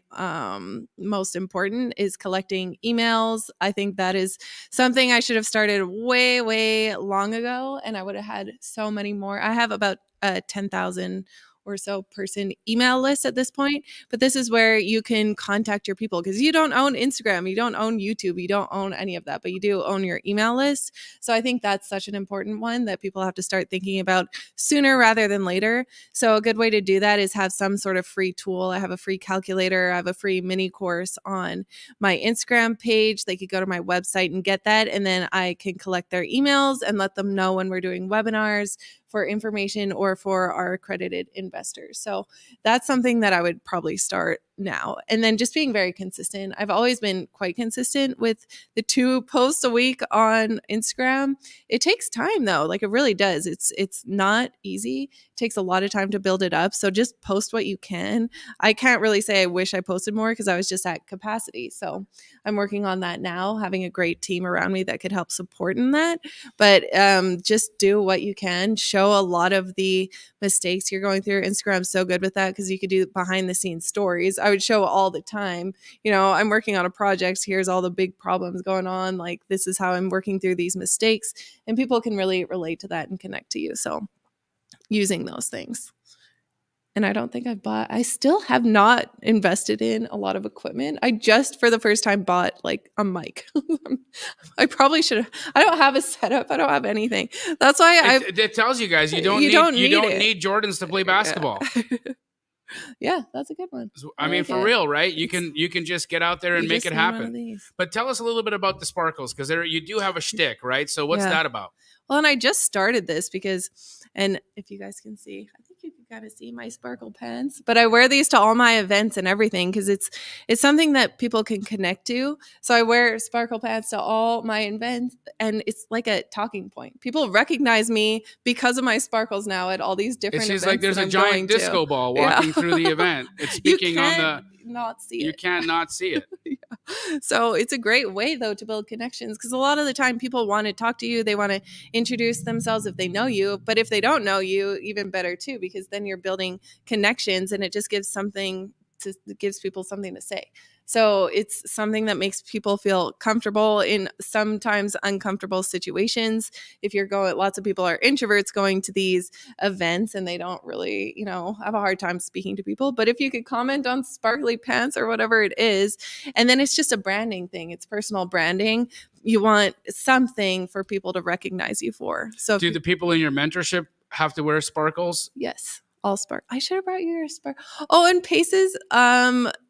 most important, is collecting emails. I think that is something I should have started way, way long ago, and I would have had so many more. I have about 10,000 or so person email list at this point, but this is where you can contact your people because you don't own Instagram, you don't own YouTube, you don't own any of that, but you do own your email list. So I think that's such an important one that people have to start thinking about sooner rather than later. So a good way to do that is have some sort of free tool. I have a free calculator. I have a free mini course on my Instagram page. They could go to my website and get that. And then I can collect their emails and let them know when we're doing webinars for information or for our accredited investors. So that's something that I would probably start now. And then just being very consistent. I've always been quite consistent with the 2 posts a week on Instagram. It takes time though. Like it really does. It's not easy. It takes a lot of time to build it up. So just post what you can. I can't really say I wish I posted more because I was just at capacity. So I'm working on that now, having a great team around me that could help support in that. But just do what you can. Show a lot of the mistakes you're going through. Instagram's so good with that because you could do behind the scenes stories. I would show all the time, I'm working on a project. Here's all the big problems going on. Like this is how I'm working through these mistakes, and people can really relate to that and connect to you. So using those things. And I still have not invested in a lot of equipment. I just for the first time bought like a mic. I probably should have. I don't have a setup. I don't have anything. That's why it tells you guys you don't need Jordans to play basketball. Yeah, that's a good one. I mean, for real, right? You can just get out there and make it happen. But tell us a little bit about the sparkles because you do have a shtick, right? So what's that about? Well, and I just started this because, and if you guys can see, I think you can kind of see my sparkle pants, but I wear these to all my events and everything because it's something that people can connect to. So I wear sparkle pants to all my events, and it's like a talking point. People recognize me because of my sparkles now at all these different events. It's like there's a giant disco ball walking through the event. It's speaking on the. You can't not see it. Yeah. So it's a great way though to build connections because a lot of the time people want to talk to you, they want to introduce themselves if they know you, but if they don't know you, even better too, because then you're building connections and it just gives people something to say. So it's something that makes people feel comfortable in sometimes uncomfortable situations. If lots of people are introverts going to these events and they don't really, have a hard time speaking to people. But if you could comment on sparkly pants or whatever it is, and then it's just a branding thing. It's personal branding. You want something for people to recognize you for. So do the people in your mentorship have to wear sparkles? Yes. All spark. I should have brought you your spark. Oh, and Paces.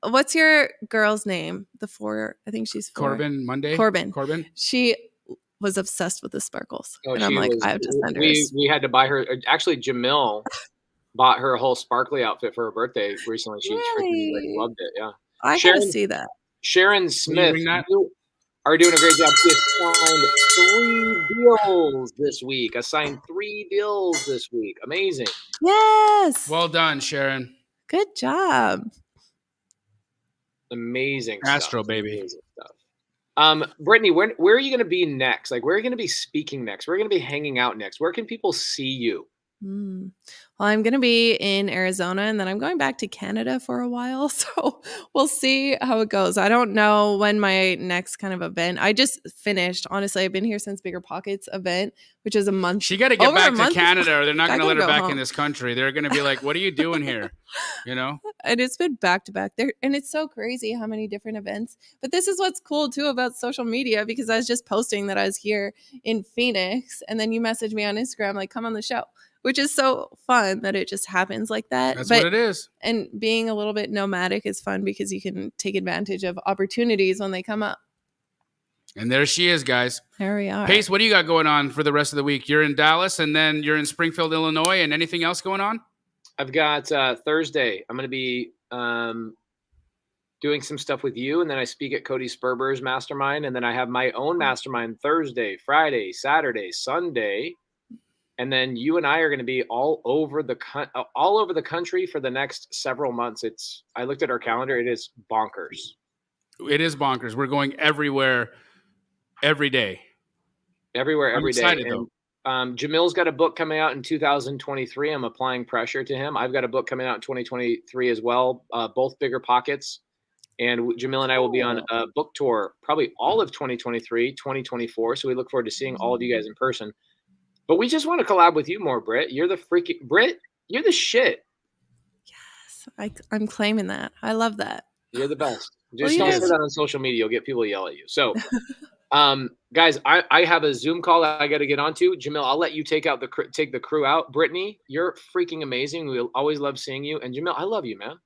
What's your girl's name? I think she's 4. Corbin Monday. Corbin. She was obsessed with the sparkles, and I'm like, I have to send her. We had to buy her. Actually, Jamil bought her a whole sparkly outfit for her birthday recently. She freaking loved it. Yeah, I gotta see that. Sharon Smith, you are doing a great job. She signed 3 deals this week. I signed 3 deals this week. Amazing. Yes. Well done, Sharon. Good job. Amazing Astro stuff. baby. Amazing stuff. Brittany, where are you going to be next? Like, where are you going to be speaking next? Where are you going to be hanging out next? Where can people see you? Well, I'm going to be in Arizona and then I'm going back to Canada for a while. So we'll see how it goes. I don't know when my next kind of event. I just finished. Honestly, I've been here since Bigger Pockets event, which is a month. She got to get back to Canada or they're not going to let her back in this country. They're going to be like, what are you doing here? And it's been back to back there. And it's so crazy how many different events. But this is what's cool too about social media, because I was just posting that I was here in Phoenix and then you messaged me on Instagram, like, come on the show. Which is so fun that it just happens like that. That's what it is. And being a little bit nomadic is fun because you can take advantage of opportunities when they come up. And there she is, guys. There we are. Pace, what do you got going on for the rest of the week? You're in Dallas, and then you're in Springfield, Illinois, and anything else going on? I've got Thursday. I'm going to be doing some stuff with you, and then I speak at Cody Sperber's mastermind, and then I have my own mastermind Thursday, Friday, Saturday, Sunday, and then you and I are going to be all over the country for the next several months. I looked at our calendar; it is bonkers. It is bonkers. We're going everywhere, every day. Everywhere, every day. Excited, though. Jamil's got a book coming out in 2023. I'm applying pressure to him. I've got a book coming out in 2023 as well, both bigger pockets. And Jamil and I will be on a book tour probably all of 2023, 2024. So we look forward to seeing all of you guys in person. But we just want to collab with you more, Brit. You're the Brit, you're the shit. Yes, I'm claiming that. I love that. You're the best. Just don't say that on social media. You'll get people to yell at you. So, guys, I have a Zoom call that I got to get onto. Jamil, I'll let you take the crew out. Brittany, you're freaking amazing. We'll always love seeing you. And Jamil, I love you, man.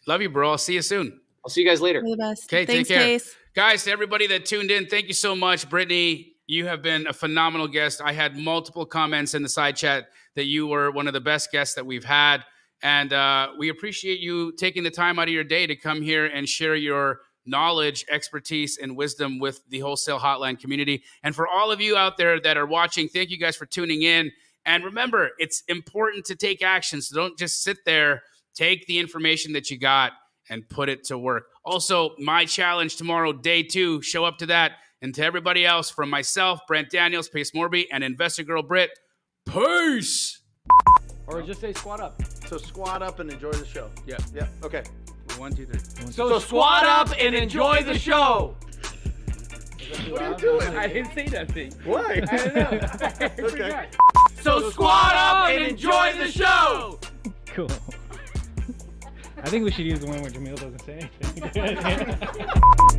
Love you, bro. I'll see you soon. I'll see you guys later. You're the best. Okay, Thanks, take care. Case. Guys, to everybody that tuned in, thank you so much. Brittany, you have been a phenomenal guest. I had multiple comments in the side chat that you were one of the best guests that we've had. And we appreciate you taking the time out of your day to come here and share your knowledge, expertise, and wisdom with the Wholesale Hotline community. And for all of you out there that are watching, thank you guys for tuning in. And remember, it's important to take action. So don't just sit there. Take the information that you got and put it to work. Also, my challenge tomorrow, day 2, show up to that. And to everybody else, from myself, Brent Daniels, Pace Morby, and Investor Girl Brit, peace! Or just say squat up. So squat up and enjoy the show. Yeah. Yep. Okay. 1, 2, 3. So squat up and enjoy the show. What are you doing? I didn't say nothing. Why? I don't know. Okay. So squat up and enjoy the show. Cool. I think we should use the one where Jamil doesn't say anything.